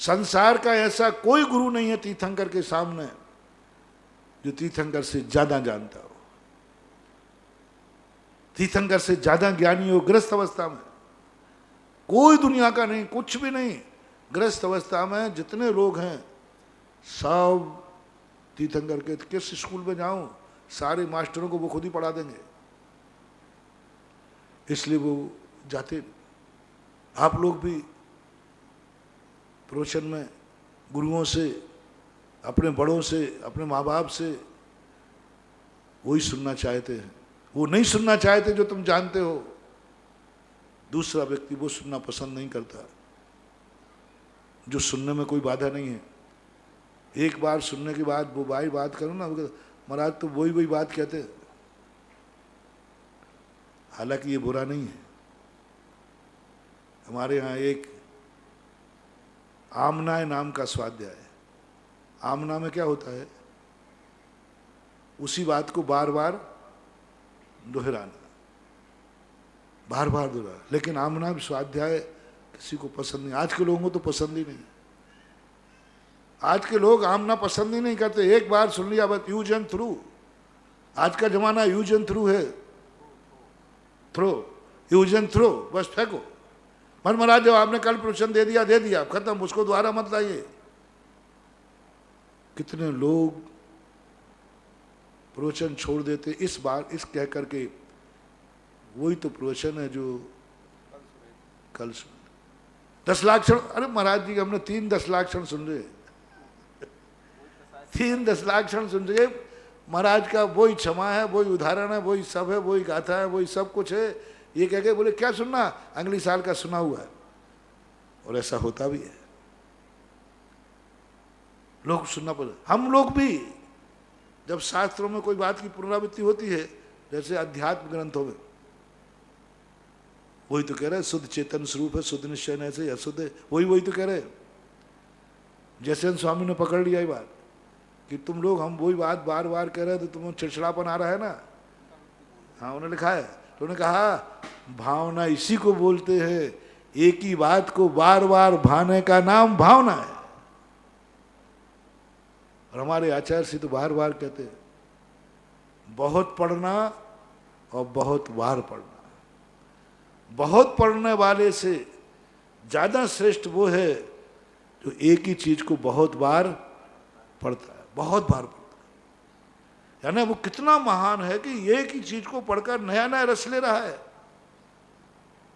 संसार का ऐसा कोई गुरु नहीं है तीर्थंकर के सामने जो तीर्थंकर से ज्यादा जानता हो, तीर्थंकर से ज्यादा ज्ञानी हो। गृहस्थ अवस्था में कोई दुनिया का नहीं, कुछ भी नहीं। गृहस्थ अवस्था में जितने लोग हैं सब तीर्थंकर के। किस स्कूल में जाऊं, सारे मास्टरों को वो खुद ही पढ़ा देंगे, इसलिए वो जाते। आप लोग भी प्रवचन में गुरुओं से, अपने बड़ों से, अपने माँ बाप से वही सुनना चाहते हैं। वो नहीं सुनना चाहते जो तुम जानते हो। दूसरा व्यक्ति वो सुनना पसंद नहीं करता जो सुनने में कोई बाधा नहीं है। एक बार सुनने के बाद वो भाई बात करो ना, महाराज तो वही वही बात कहते हैं। हालांकि ये बुरा नहीं है। हमारे यहाँ एक आमनाय नाम का स्वाध्याय है। आमना में क्या होता है, उसी बात को बार बार दोहराना, बार बार दोहराना। लेकिन आमना स्वाध्याय किसी को पसंद नहीं। आज के लोगों को तो पसंद ही नहीं। आज के लोग आमना पसंद ही नहीं करते। एक बार सुन लिया बस, यूज एंड थ्रू। आज का जमाना यूज एंड थ्रू है, थ्रो, यूज एंड थ्रो, बस फेंको। मन महाराज जब आपने कल प्रवचन दे दिया, खत्म, उसको दोबारा मत लाइए। कितने लोग प्रवचन छोड़ देते इस बार, इस कह करके वही तो प्रवचन है जो कल सुन। 10 लाख क्षण, अरे महाराज जी हमने 3 10 लाख क्षण सुन रहे, 3 10 लाख क्षण सुन रहे। महाराज का वही क्षमा है, वही उदाहरण है, वही सब है, वही गाथा है, वही सब कुछ है। ये कह के बोले क्या सुनना, अगली साल का सुना हुआ है। और ऐसा होता भी है, लोग सुनना पड़े। हम लोग भी जब शास्त्रों में कोई बात की पुनरावृत्ति होती है, जैसे अध्यात्म ग्रंथों में, वही तो कह रहे हैं शुद्ध चेतन स्वरूप है, शुद्ध निश्चय ऐसे अशुद्ध है, वही तो कह रहे हैं। जयसेन स्वामी ने पकड़ लिया ये बात कि तुम लोग हम वही बात बार बार कह रहे हैं तो तुम्हें चिड़चिड़ापन आ रहा है ना। हाँ, उन्होंने लिखा है। तो उन्होंने कहा भावना इसी को बोलते हैं, एक ही बात को बार बार भाने का नाम भावना है। और हमारे आचार्य से तो बार बार कहते हैं बहुत पढ़ना और बहुत बार पढ़ना। बहुत पढ़ने वाले से ज़्यादा श्रेष्ठ वो है जो एक ही चीज को बहुत बार पढ़ता है, बहुत बार पढ़ता है। यानी वो कितना महान है कि एक ही चीज को पढ़कर नया नया रस ले रहा है,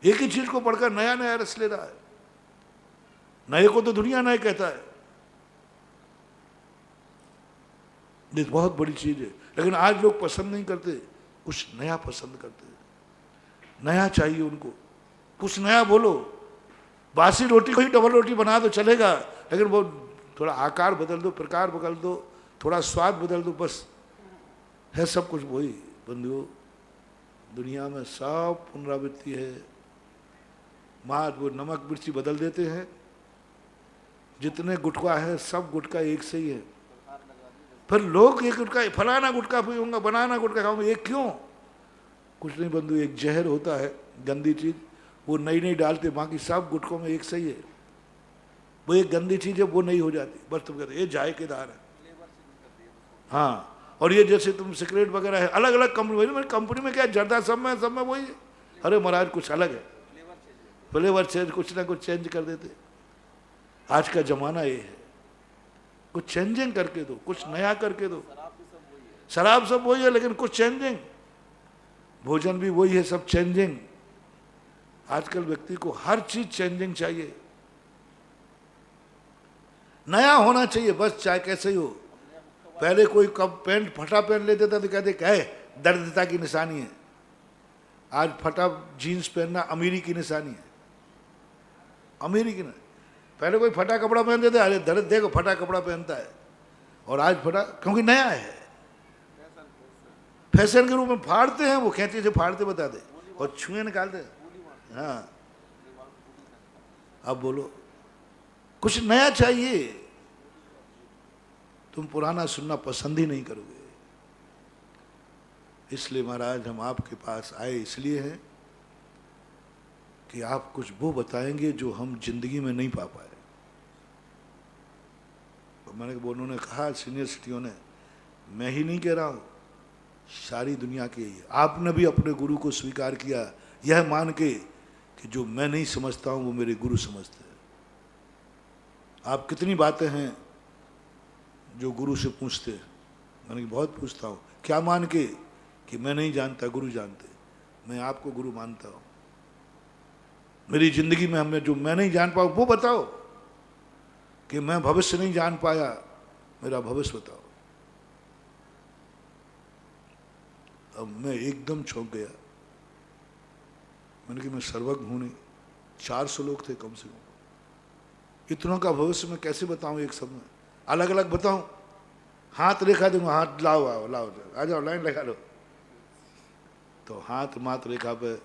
एक ही चीज को पढ़कर नया नया रस ले रहा है। नए को तो दुनिया नए कहता है, ये बहुत बड़ी चीज है। लेकिन आज लोग पसंद नहीं करते, कुछ नया पसंद करते हैं, नया चाहिए उनको, कुछ नया बोलो। बासी रोटी को ही डबल रोटी बना दो चलेगा, लेकिन वो थोड़ा आकार बदल दो, प्रकार बदल दो, थोड़ा स्वाद बदल दो, बस है सब कुछ वही। बंधुओं, दुनिया में सब पुनरावृत्ति है। माँ वो नमक मिर्ची बदल देते हैं, जितने गुटखा है सब गुटखा एक से ही है। फिर लोग ये गुटखा, फलाना गुटखा पीऊंगा, बनाना गुटखा खाऊंगा, ये क्यों? कुछ नहीं बंधु, एक जहर होता है गंदी चीज, वो नई नई डालते, बाकी सब गुटखों में एक सही है। वो एक गंदी चीज है, वो नहीं हो जाती, बस तुम कहते ये जायकेदार है। हाँ, और ये जैसे तुम सिगरेट वगैरह है, अलग अलग कंपनी में क्या जर्दा, सब में वही है। अरे महाराज कुछ अलग है, फ्लेवर चेंज, कुछ ना कुछ चेंज कर देते। आज का जमाना ये है, कुछ चेंजिंग करके दो, कुछ नया करके दो। शराब सब वही है लेकिन कुछ चेंजिंग, भोजन भी वही है, सब चेंजिंग। आजकल व्यक्ति को हर चीज चेंजिंग चाहिए, नया होना चाहिए, बस चाहे कैसे ही हो। पहले कोई कब पैंट फटा पहन लेते था तो कहते क्या है, दरिद्रता की निशानी है। आज फटा जीन्स पहनना अमीरी की निशानी है, अमीरी की नहीं। पहले कोई फटा कपड़ा पहनते थे, अरे दर्द देखो फटा कपड़ा पहनता है, और आज फटा क्योंकि नया है, फैशन के रूप में फाड़ते हैं, वो कैंची से फाड़ते बता दे और छुए निकालते हैं। हाँ, अब बोलो, कुछ नया चाहिए, तुम पुराना सुनना पसंद ही नहीं करोगे। इसलिए महाराज हम आपके पास आए इसलिए हैं कि आप कुछ वो बताएंगे जो हम जिंदगी में नहीं पा पाए। तो मैंने वो उन्होंने कहा सीनियर सिटीजनों ने, मैं ही नहीं कह रहा हूँ, सारी दुनिया के ही। आपने भी अपने गुरु को स्वीकार किया यह मान के कि जो मैं नहीं समझता हूँ वो मेरे गुरु समझते हैं। आप कितनी बातें हैं जो गुरु से पूछते, मैंने बहुत पूछता हूँ, क्या मान के कि मैं नहीं जानता, गुरु जानते। मैं आपको गुरु मानता हूँ। मेरी जिंदगी में हमें जो मैं नहीं जान पाऊँ वो बताओ, कि मैं भविष्य नहीं जान पाया, मेरा भविष्य बताओ। अब मैं एकदम चौंक गया, मैंने कि मैं सर्वज्ञ हूं नहीं, 400 लोग थे कम से कम, इतनों का भविष्य मैं कैसे बताऊं एक समय, अलग अलग बताऊं? हाथ रेखा दूंगा, हाथ लाओ आओ लाओ आ जाओ लाइन लगा लो, तो हाथ मात रेखा पे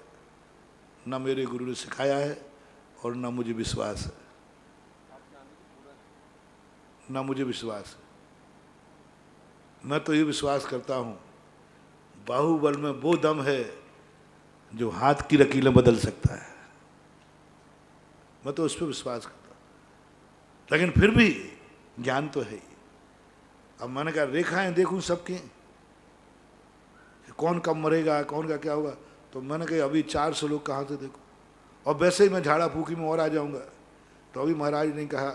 न मेरे गुरु ने सिखाया है और न मुझे विश्वास है, न मुझे विश्वास है। मैं तो ये विश्वास करता हूं बाहुबल में वो दम है जो हाथ की लकीरें बदल सकता है, मैं तो उस पर विश्वास करता हूं। लेकिन फिर भी ज्ञान तो है ही। अब मैंने कहा रेखाएं देखूं सबकी, कौन कब मरेगा, कौन का क्या होगा, तो मैंने कहा अभी 400 लोग कहाँ से देखो, और वैसे ही मैं झाड़ा फूकी में और आ जाऊंगा। तो अभी महाराज ने कहा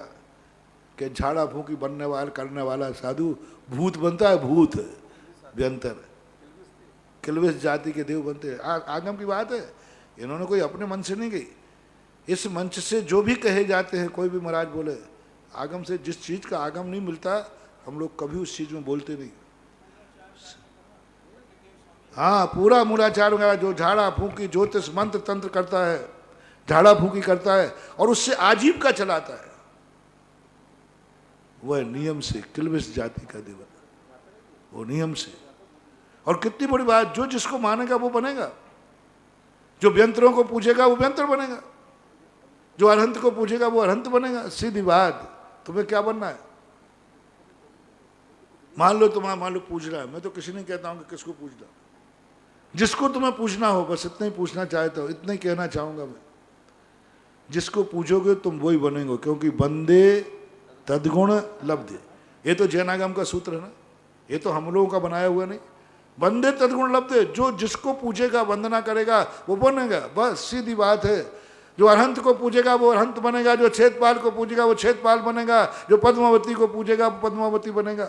कि झाड़ा फूकी बनने वाला करने वाला साधु भूत बनता है, भूत व्यंतर किलविश जाति के देव बनते हैं। आगम की बात है, इन्होंने कोई अपने मन से नहीं कही। इस मंच से जो भी कहे जाते हैं, कोई भी महाराज बोले, आगम से जिस चीज का आगम नहीं मिलता हम लोग कभी उस चीज में बोलते नहीं। हाँ, पूरा मूलाचार में जो झाड़ा फूकी ज्योतिष मंत्र तंत्र करता है, झाड़ा फूकी करता है और उससे आजीविका चलाता है, वह नियम से किलविश जाति का देवता, वो नियम से। और कितनी बड़ी बात, जो जिसको मानेगा वो बनेगा, जो व्यंतरों को पूछेगा वो व्यंतर बनेगा, जो अरहंत को पूछेगा वो अरहंत बनेगा। सीधी बात, तुम्हें क्या बनना है? मान लो पूछ रहा है, मैं तो किसी नहीं कहता हूं कि किसको पूछना, जिसको तुम्हें पूछना हो, बस इतना ही पूछना चाहता हूं, इतना ही कहना चाहूंगा मैं। जिसको पूछोगे तुम वही बनेंगे, क्योंकि बंदे तद्गुण लब्धे, ये तो जैनागम का सूत्र है ना, ये तो हम लोगों का बनाया हुआ नहीं। बंदे तद्गुण लब्धे, जो जिसको पूजेगा वंदना करेगा वो बनेगा, बस सीधी बात है। जो अरहंत को पूजेगा वो अरहंत बनेगा, जो छेदपाल को पूजेगा वो छेदपाल बनेगा, जो पद्मावती को पूजेगा वो पद्मावती बनेगा,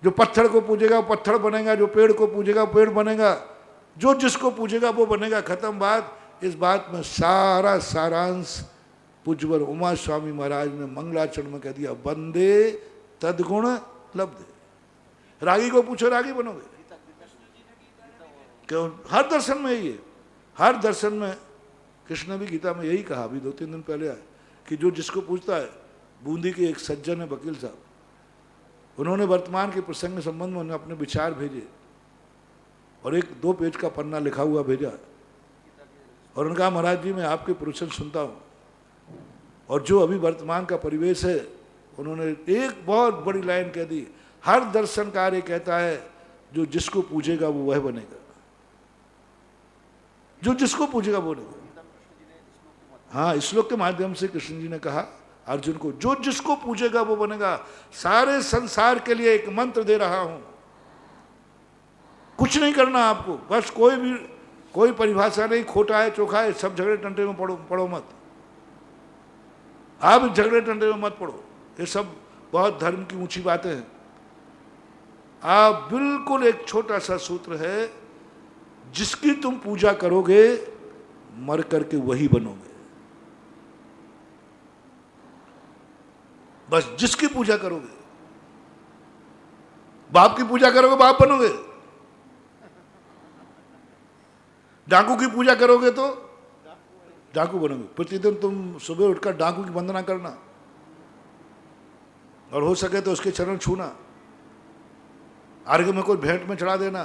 जो पत्थर को पूजेगा वो पत्थर बनेगा, जो पेड़ को पूजेगा वो पेड़ बनेगा, जो जिसको पूजेगा वो बनेगा, खत्म बात। इस बात में सारा सारांश पूज्यवर उमा स्वामी महाराज ने मंगलाचरण में कह दिया, वंदे तद्गुण लब्धे। रागी को पूछो रागी बनोगे क्यों? हर दर्शन में यही है, हर दर्शन में। कृष्ण भी गीता में यही कहा, अभी 2-3 दिन पहले आए, कि जो जिसको पूछता है। बूंदी के एक सज्जन है वकील साहब, उन्होंने वर्तमान के प्रसंग के संबंध में उन्हें अपने विचार भेजे और एक 2 पेज का पन्ना लिखा हुआ भेजा और उन्होंने कहा, महाराज जी मैं आपके प्रवचन सुनता हूँ और जो अभी वर्तमान का परिवेश है, उन्होंने एक बहुत बड़ी लाइन कह दी, हर दर्शनकार ये कहता है जो जिसको पूजेगा वो वह बनेगा, जो जिसको पूजेगा वो बनेगा। हाँ, इस श्लोक के माध्यम से कृष्ण जी ने कहा अर्जुन को, जो जिसको पूजेगा वो बनेगा। सारे संसार के लिए एक मंत्र दे रहा हूं, कुछ नहीं करना आपको, बस कोई परिभाषा नहीं, खोटा है चोखा है, सब झगड़े टंटे में पड़ो मत। आप झगड़े टंटे में मत पड़ो, ये सब बहुत धर्म की ऊंची बातें हैं। आप बिल्कुल एक छोटा सा सूत्र है, जिसकी तुम पूजा करोगे मर करके वही बनोगे, बस जिसकी पूजा करोगे। बाप की पूजा करोगे बाप बनोगे, डाकू की पूजा करोगे तो डाकू बनोगे। प्रतिदिन तुम सुबह उठकर डाकू की वंदना करना और हो सके तो उसके चरण छूना, अर्घ में कोई भेंट में चढ़ा देना।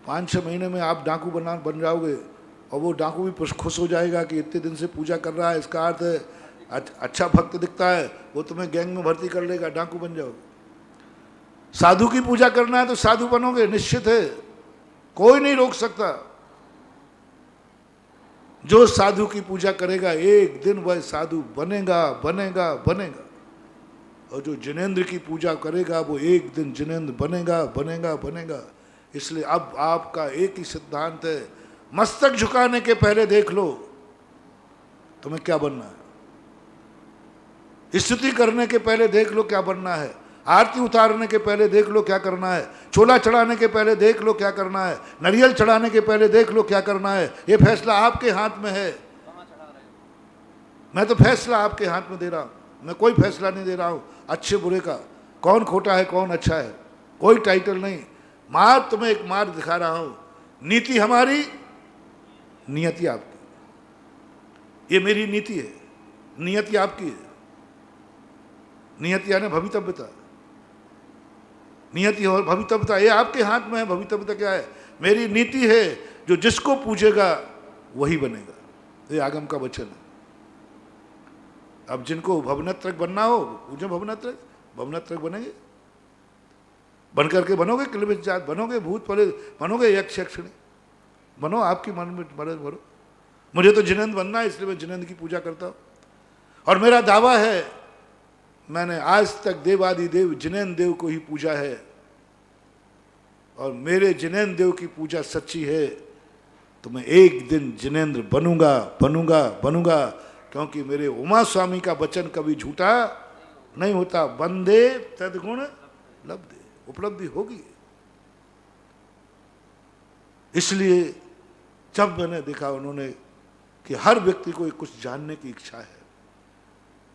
5-6 महीने में आप डाकू बन जाओगे और वो डाकू भी खुश हो जाएगा कि इतने दिन से पूजा कर रहा है, इसका अर्थ है अच्छा भक्त दिखता है, वो तुम्हें गैंग में भर्ती कर लेगा, डाकू बन जाओगे। साधु की पूजा करना है तो साधु बनोगे, निश्चित है, कोई नहीं रोक सकता। जो साधु की पूजा करेगा एक दिन वह साधु बनेगा बनेगा बनेगा, और जो जिनेंद्र की पूजा करेगा वो एक दिन जिनेंद्र बनेगा बनेगा बनेगा। इसलिए अब आपका एक ही सिद्धांत है, मस्तक झुकाने के पहले देख लो तुम्हें क्या बनना है, स्तुति करने के पहले देख लो क्या बनना है, आरती उतारने के पहले देख लो क्या करना है, छोला चढ़ाने के पहले देख लो क्या करना है, नारियल चढ़ाने के पहले देख लो क्या करना है। ये फैसला आपके हाथ में है। मैं तो फैसला आपके हाथ में दे रहा हूं, मैं कोई फैसला नहीं दे रहा हूं अच्छे बुरे का, कौन खोटा है कौन अच्छा है, कोई टाइटल नहीं। मार्ग तुम्हें एक मार्ग दिखा रहा हूं, नीति हमारी, नियति आपकी। ये मेरी नीति है, नियति आपकी है। नियति यानी भवितव्यता, नियति और भवितव्यता ये आपके हाथ में है। भवितव्यता क्या है? मेरी नीति है, जो जिसको पूजेगा वही बनेगा। ये आगम का वचन है। अब जिनको भवनत्रक बनना हो पूजे भवनत्रक, भवनत्रक बनेंगे, बन करके बनोगे किलबित जात, बनोगे भूत पले, बनोगे यक्ष यक्षिणी, बनो, आपकी मन में मर्ज भरो। मुझे तो जिनेंद्र बनना है, इसलिए मैं जिनेंद्र की पूजा करता हूँ। और मेरा दावा है, मैंने आज तक देवादि देव जिनेंद्र देव को ही पूजा है, और मेरे जिनेंद्र देव की पूजा सच्ची है, तो मैं एक दिन जिनेंद्र बनूंगा बनूंगा बनूंगा, क्योंकि मेरे उमा स्वामी का वचन कभी झूठा नहीं होता। वंदे तद्गुण लब्धे, उपलब्धि होगी। इसलिए जब मैंने देखा उन्होंने कि हर व्यक्ति को कुछ जानने की इच्छा है,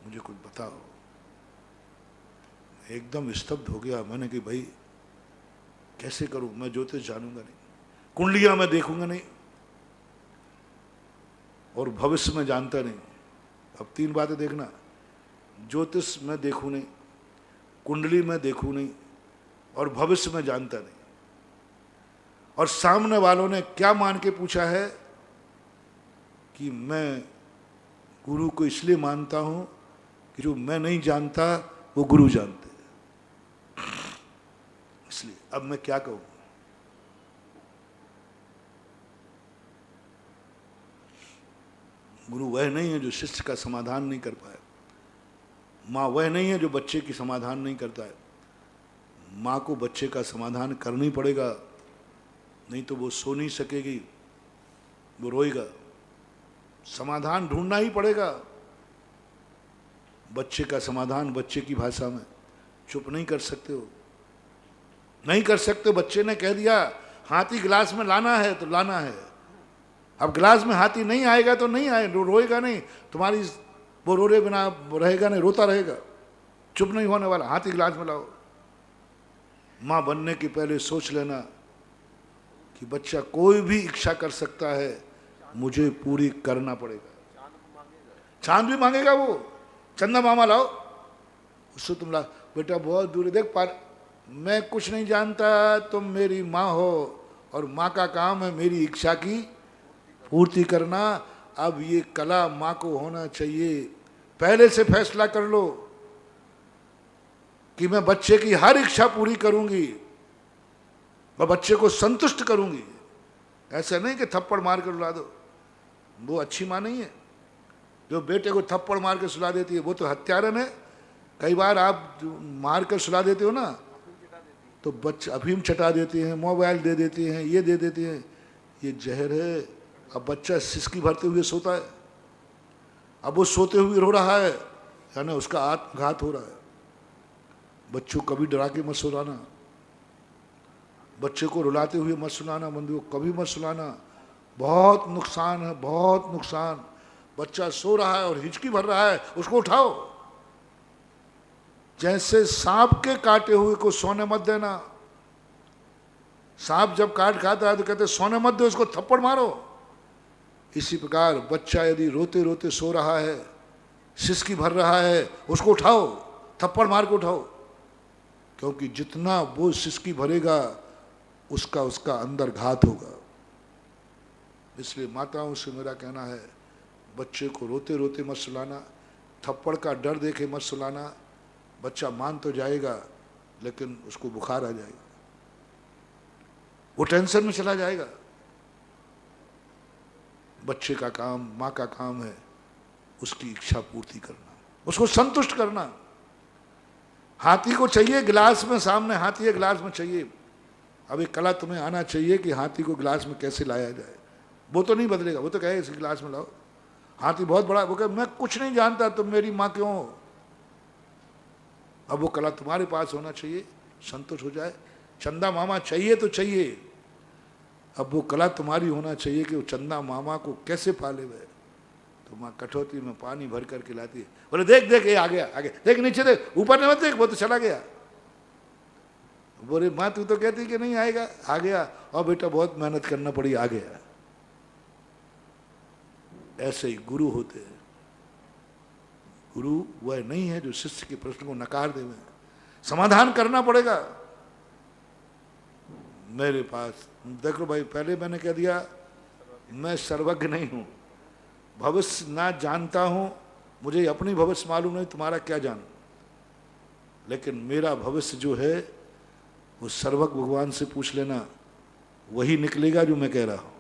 मुझे कुछ बताओ, एकदम स्तब्ध हो गया। मैंने कि भाई कैसे करूं, मैं ज्योतिष जानूंगा नहीं, कुंडलियां मैं देखूंगा नहीं, और भविष्य में जानता नहीं। अब 3 बातें देखना, ज्योतिष में देखूं नहीं, कुंडली में देखूं नहीं, और भविष्य में जानता नहीं। और सामने वालों ने क्या मान के पूछा है कि मैं गुरु को इसलिए मानता हूं कि जो मैं नहीं जानता वो गुरु जानते। इसलिए अब मैं क्या कहूं, गुरु वह नहीं है जो शिष्य का समाधान नहीं कर पाए, माँ वह नहीं है जो बच्चे की समाधान नहीं करता है, माँ को बच्चे का समाधान करना ही पड़ेगा, नहीं तो वो सो नहीं सकेगी, वो रोएगा। समाधान ढूंढना ही पड़ेगा। बच्चे का समाधान बच्चे की भाषा में, चुप नहीं कर सकते हो, नहीं कर सकते। बच्चे ने कह दिया हाथी गिलास में लाना है तो लाना है। अब गिलास में हाथी नहीं आएगा तो नहीं आए, रोएगा नहीं, तुम्हारी वो रोए बिना रहेगा नहीं, रोता रहेगा, चुप नहीं होने वाला। हाथी गिलास में लाओ। माँ बनने के पहले सोच लेना कि बच्चा कोई भी इच्छा कर सकता है, मुझे पूरी करना पड़ेगा। चांद भी मांगेगा वो, चंदा मामा लाओ, उससे तुम ला। बेटा बहुत दूर है, देख पार मैं कुछ नहीं जानता, तुम मेरी माँ हो और माँ का काम है मेरी इच्छा की पूर्ति करना। अब ये कला माँ को होना चाहिए। पहले से फैसला कर लो कि मैं बच्चे की हर इच्छा पूरी करूंगी, मैं बच्चे को संतुष्ट करूंगी। ऐसा नहीं कि थप्पड़ मार कर रुला दो, वो अच्छी माँ नहीं है। जो बेटे को थप्पड़ मार के सुला देती है वो तो हत्यारन है। कई बार आप मार कर सुला देते हो ना, तो बच्चे अफीम चटा देते हैं, मोबाइल दे देते हैं, ये दे देते हैं, ये जहर है। अब बच्चा सिसकी भरते हुए सोता है, अब वो सोते हुए रो रहा है, यानी उसका आत्मघात हो रहा है। बच्चों को कभी डरा के मत सुलाना, बच्चे को रुलाते हुए मत सुलाना, बंधुओं कभी मत सुलाना, बहुत नुकसान है, बहुत नुकसान। बच्चा सो रहा है और हिचकी भर रहा है, उसको उठाओ। जैसे सांप के काटे हुए को सोने मत देना। सांप जब काट खाता है तो कहते सोने मत दो, उसको थप्पड़ मारो। इसी प्रकार बच्चा यदि रोते रोते सो रहा है, सिसकी भर रहा है, उसको उठाओ, थप्पड़ मार के उठाओ। क्योंकि जितना वो सिसकी भरेगा उसका अंदर घात होगा। इसलिए माताओं से मेरा कहना है, बच्चे को रोते रोते मत सुलाना, थप्पड़ का डर देके मत सुलाना। बच्चा मान तो जाएगा लेकिन उसको बुखार आ जाएगा, वो टेंशन में चला जाएगा। बच्चे का काम, माँ का काम है उसकी इच्छा पूर्ति करना, उसको संतुष्ट करना। हाथी को चाहिए गिलास में, सामने हाथी है गिलास में चाहिए। अब एक कला तुम्हें आना चाहिए कि हाथी को गिलास में कैसे लाया जाए। वो तो नहीं बदलेगा, वो तो कहे इस गिलास में लाओ। हाथी बहुत बड़ा, वो कहे मैं कुछ नहीं जानता, तुम मेरी माँ क्यों हो। अब वो कला तुम्हारे पास होना चाहिए, संतुष्ट हो जाए। चंदा मामा चाहिए तो चाहिए, अब वो कला तुम्हारी होना चाहिए कि वो चंदा मामा को कैसे पाले हुए। तो माँ कठौती में पानी भर करके लाती है, बोले देख देख ये आ गया, आगे देख, नीचे देख, ऊपर नहीं मत देख, वो तो चला गया। बोले माँ तू तो कहती कि नहीं आएगा, आ गया। और बेटा बहुत मेहनत करना पड़ी, आ गया। ऐसे ही गुरु होते हैं। गुरु वह नहीं है जो शिष्य के प्रश्न को नकार देवे, समाधान करना पड़ेगा। मेरे पास देखो भाई, पहले मैंने कह दिया मैं सर्वज्ञ नहीं हूं, भविष्य ना जानता हूं, मुझे अपनी भविष्य मालूम नहीं, तुम्हारा क्या जान। लेकिन मेरा भविष्य जो है वो सर्वज्ञ भगवान से पूछ लेना, वही निकलेगा जो मैं कह रहा हूं।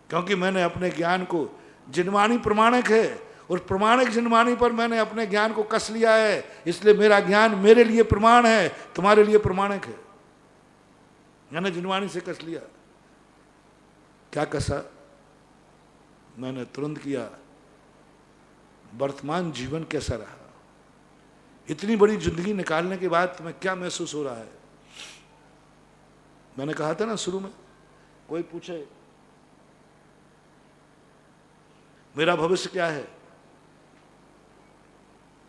क्योंकि मैंने अपने ज्ञान को, जिनवाणी प्रमाणिक है, उस प्रमाणिक जिनवाणी पर मैंने अपने ज्ञान को कस लिया है, इसलिए मेरा ज्ञान मेरे लिए प्रमाण है, तुम्हारे लिए प्रमाणिक है। मैंने जिनवाणी से कस लिया। क्या कसा? मैंने तुरंत किया, वर्तमान जीवन कैसा रहा, इतनी बड़ी जिंदगी निकालने के बाद तुम्हें क्या महसूस हो रहा है। मैंने कहा था ना शुरू में, कोई पूछे मेरा भविष्य क्या है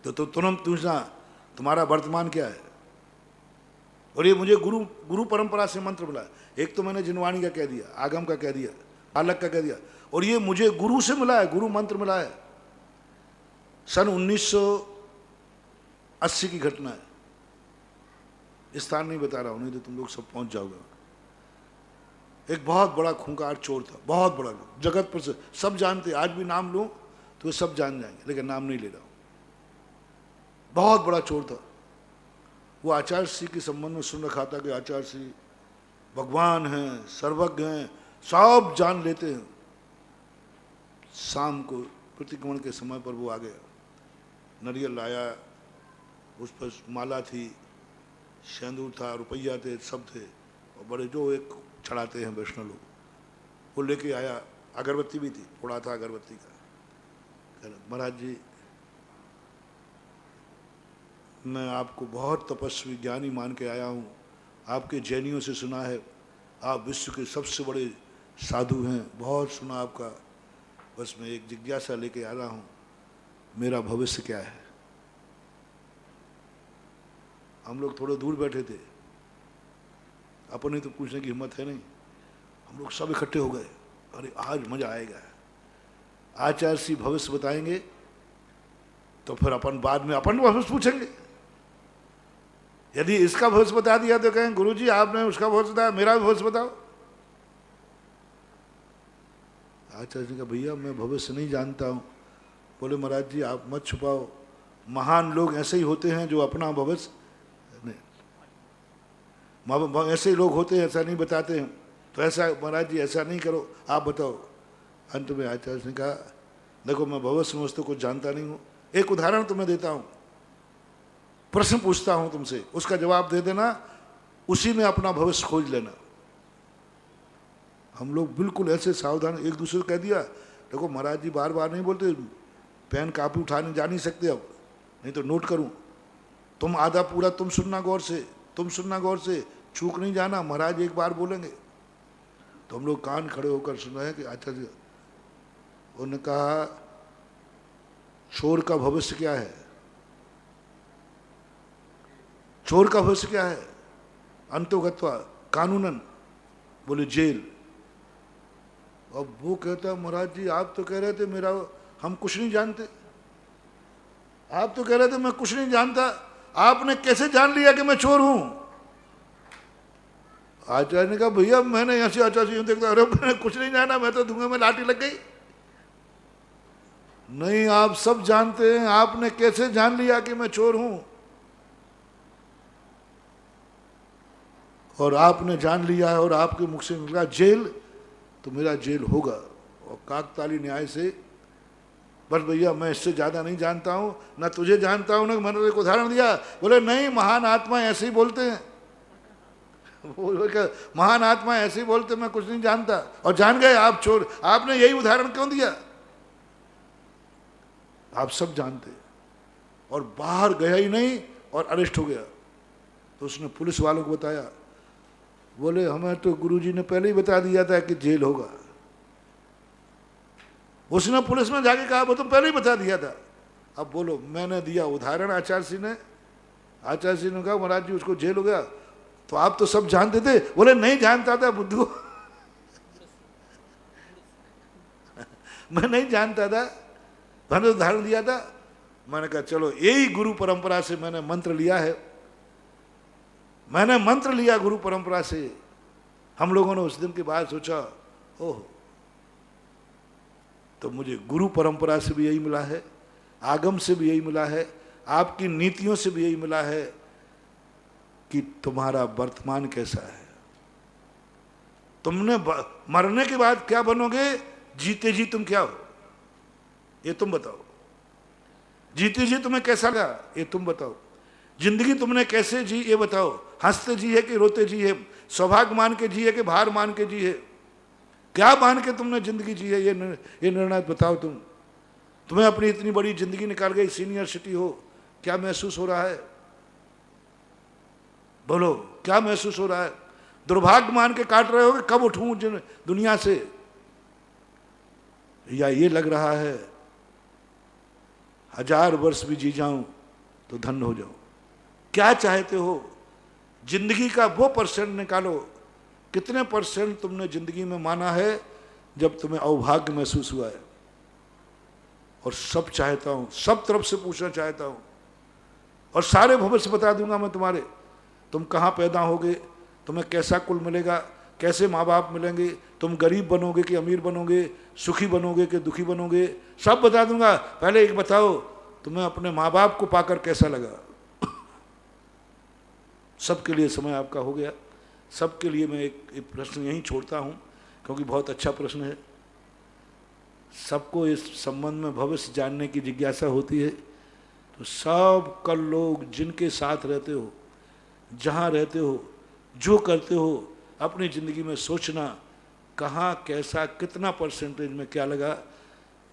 तो तुरंत पूछना तुम्हारा वर्तमान क्या है। और ये मुझे गुरु परंपरा से मंत्र मिला। एक तो मैंने जिनवाणी का कह दिया, आगम का कह दिया, पालक का कह दिया, और ये मुझे गुरु से मिला है, गुरु मंत्र मिला है। सन 1980 की घटना है, स्थान नहीं बता रहा हूं, नहीं तो तुम लोग सब पहुंच जाओगे। एक बहुत बड़ा खूंखार चोर था, बहुत बड़ा, जगत पर से सब जानते, आज भी नाम लूं तो सब जान जाएंगे, लेकिन नाम नहीं ले रहा हूं। बहुत बड़ा चोर था वो। आचार्य श्री के संबंध में सुन रखा था कि आचार्य श्री भगवान हैं, सर्वज्ञ हैं, सब जान लेते हैं। शाम को प्रतिक्रमण के समय पर वो आ गया, नारियल लाया, उस पर माला थी, सिंदूर था, रुपया थे, सब थे। और बड़े जो एक चढ़ाते हैं वैष्णव लोग, वो लेके आया। अगरबत्ती भी थी, थोड़ा था अगरबत्ती का। महाराज जी, मैं आपको बहुत तपस्वी ज्ञानी मान के आया हूँ। आपके जैनियों से सुना है आप विश्व के सबसे बड़े साधु हैं, बहुत सुना आपका। बस मैं एक जिज्ञासा लेके आ रहा हूँ, मेरा भविष्य क्या है। हम लोग थोड़े दूर बैठे थे, अपने तो पूछने की हिम्मत है नहीं। हम लोग सब इकट्ठे हो गए, अरे आज मजा आएगा, आचार्य श्री भविष्य बताएंगे तो फिर अपन बाद में अपन भविष्य पूछेंगे। यदि इसका भविष्य बता दिया तो कहें गुरुजी आपने उसका भविष्य बताया, मेरा भी भविष्य बताओ। आचार्य जी का भैया मैं भविष्य नहीं जानता हूँ। बोले महाराज जी आप मत छुपाओ, महान लोग ऐसे ही होते हैं जो अपना भविष्य नहीं, ऐसे ही लोग होते हैं ऐसा नहीं बताते हैं। तो ऐसा महाराज जी ऐसा नहीं करो, आप बताओ। अंत में आचार्य ने कहा देखो मैं भविष्य में तो कुछ जानता नहीं हूँ, एक उदाहरण तुम्हें देता हूँ, प्रश्न पूछता हूँ तुमसे, उसका जवाब दे देना, उसी में अपना भविष्य खोज लेना। हम लोग बिल्कुल ऐसे सावधान एक दूसरे को कह दिया, देखो महाराज जी बार बार नहीं बोलते, पेन कापी उठाने जा नहीं सकते अब, नहीं तो नोट करूं। तुम आधा पूरा तुम सुनना गौर से, तुम सुनना गौर से, चूक नहीं जाना, महाराज एक बार बोलेंगे। तो हम लोग कान खड़े होकर सुन रहे हैं कि आचार्य। उन्होंने कहा चोर का भविष्य क्या है? चोर का भविष्य क्या है? अंतोगत्वा कानूनन, बोले जेल। अब वो कहता महाराज जी आप तो कह रहे थे मेरा हम कुछ नहीं जानते, आप तो कह रहे थे मैं कुछ नहीं जानता, आपने कैसे जान लिया कि मैं चोर हूं? आचार्य ने कहा भैया मैंने ऐसे आचार्य देखता, अरे मैंने कुछ नहीं जाना, मैं तो धुएं में लाठी लग गई। नहीं आप सब जानते हैं, आपने कैसे जान लिया कि मैं चोर हूं? और आपने जान लिया है और आपके मुख से निकला जेल, तो मेरा जेल होगा। और काकताली न्याय से बस भैया मैं इससे ज़्यादा नहीं जानता हूँ, ना तुझे जानता हूँ, ना मैंने एक उदाहरण दिया। बोले नहीं महान आत्मा ऐसे ही बोलते हैं, महान आत्मा ऐसे ही बोलते, मैं कुछ नहीं जानता। और जान गए आप चोर, आपने यही उदाहरण क्यों दिया? आप सब जानते। और बाहर गया ही नहीं और अरेस्ट हो गया। तो उसने पुलिस वालों को बताया, बोले हमें तो गुरुजी ने पहले ही बता दिया था कि जेल होगा। उसने पुलिस में जाके कहा वो तो पहले ही बता दिया था। अब बोलो मैंने दिया उदाहरण आचार्य सिंह ने, आचार्य सिंह ने कहा महाराज जी उसको जेल हो गया, तो आप तो सब जानते थे। बोले नहीं जानता था बुद्धू मैं नहीं जानता था, मैंने उदाहरण दिया था। मैंने कहा चलो यही गुरु परंपरा से मैंने मंत्र लिया है, मैंने मंत्र लिया गुरु परंपरा से। हम लोगों ने उस दिन के बाद सोचा ओह, तो मुझे गुरु परंपरा से भी यही मिला है, आगम से भी यही मिला है, आपकी नीतियों से भी यही मिला है कि तुम्हारा वर्तमान कैसा है। तुमने मरने के बाद क्या बनोगे, जीते जी तुम क्या हो ये तुम बताओ। जीते जी तुम्हें कैसा लगा ये तुम बताओ। जिंदगी तुमने कैसे जी ये बताओ। हंसते जी है कि रोते जी है, सौभाग्य मान के जी है कि भार मान के जी है, क्या मान के तुमने जिंदगी जी है ये निर्णय बताओ। तुम्हें अपनी इतनी बड़ी जिंदगी निकाल गई, सीनियर सिटी हो, क्या महसूस हो रहा है? बोलो क्या महसूस हो रहा है? दुर्भाग्य मान के काट रहे हो कि कब उठूं दुनिया से, या ये लग रहा है 1000 वर्ष भी जी जाऊं तो धन्य हो जाऊं। क्या चाहते हो? जिंदगी का वो परसेंट निकालो, कितने परसेंट तुमने जिंदगी में माना है जब तुम्हें अवभाग्य महसूस हुआ है। और सब चाहता हूं, सब तरफ से पूछना चाहता हूं, और सारे भविष्य बता दूंगा मैं तुम्हारे। तुम कहाँ पैदा होगे, तुम्हें कैसा कुल मिलेगा, कैसे माँ बाप मिलेंगे, तुम गरीब बनोगे कि अमीर बनोगे, सुखी बनोगे कि दुखी बनोगे, सब बता दूंगा। पहले एक बताओ तुम्हें अपने माँ बाप को पाकर कैसा लगा। सबके लिए समय आपका हो गया। सबके लिए मैं एक प्रश्न यहीं छोड़ता हूँ क्योंकि बहुत अच्छा प्रश्न है। सबको इस संबंध में भविष्य जानने की जिज्ञासा होती है। तो सब कल लोग जिनके साथ रहते हो, जहाँ रहते हो, जो करते हो, अपनी ज़िंदगी में सोचना कहाँ कैसा कितना परसेंटेज में क्या लगा,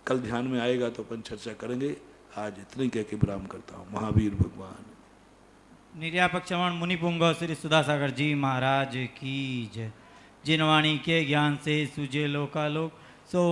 कल ध्यान में आएगा तो अपन चर्चा करेंगे। आज इतने कह के विराम करता हूँ। महावीर भगवान। निर्यापक श्रवण मुनि पुंगव श्री सुधासागर जी महाराज की जय। जिन वाणी के ज्ञान से सुजे लोकालोक, सो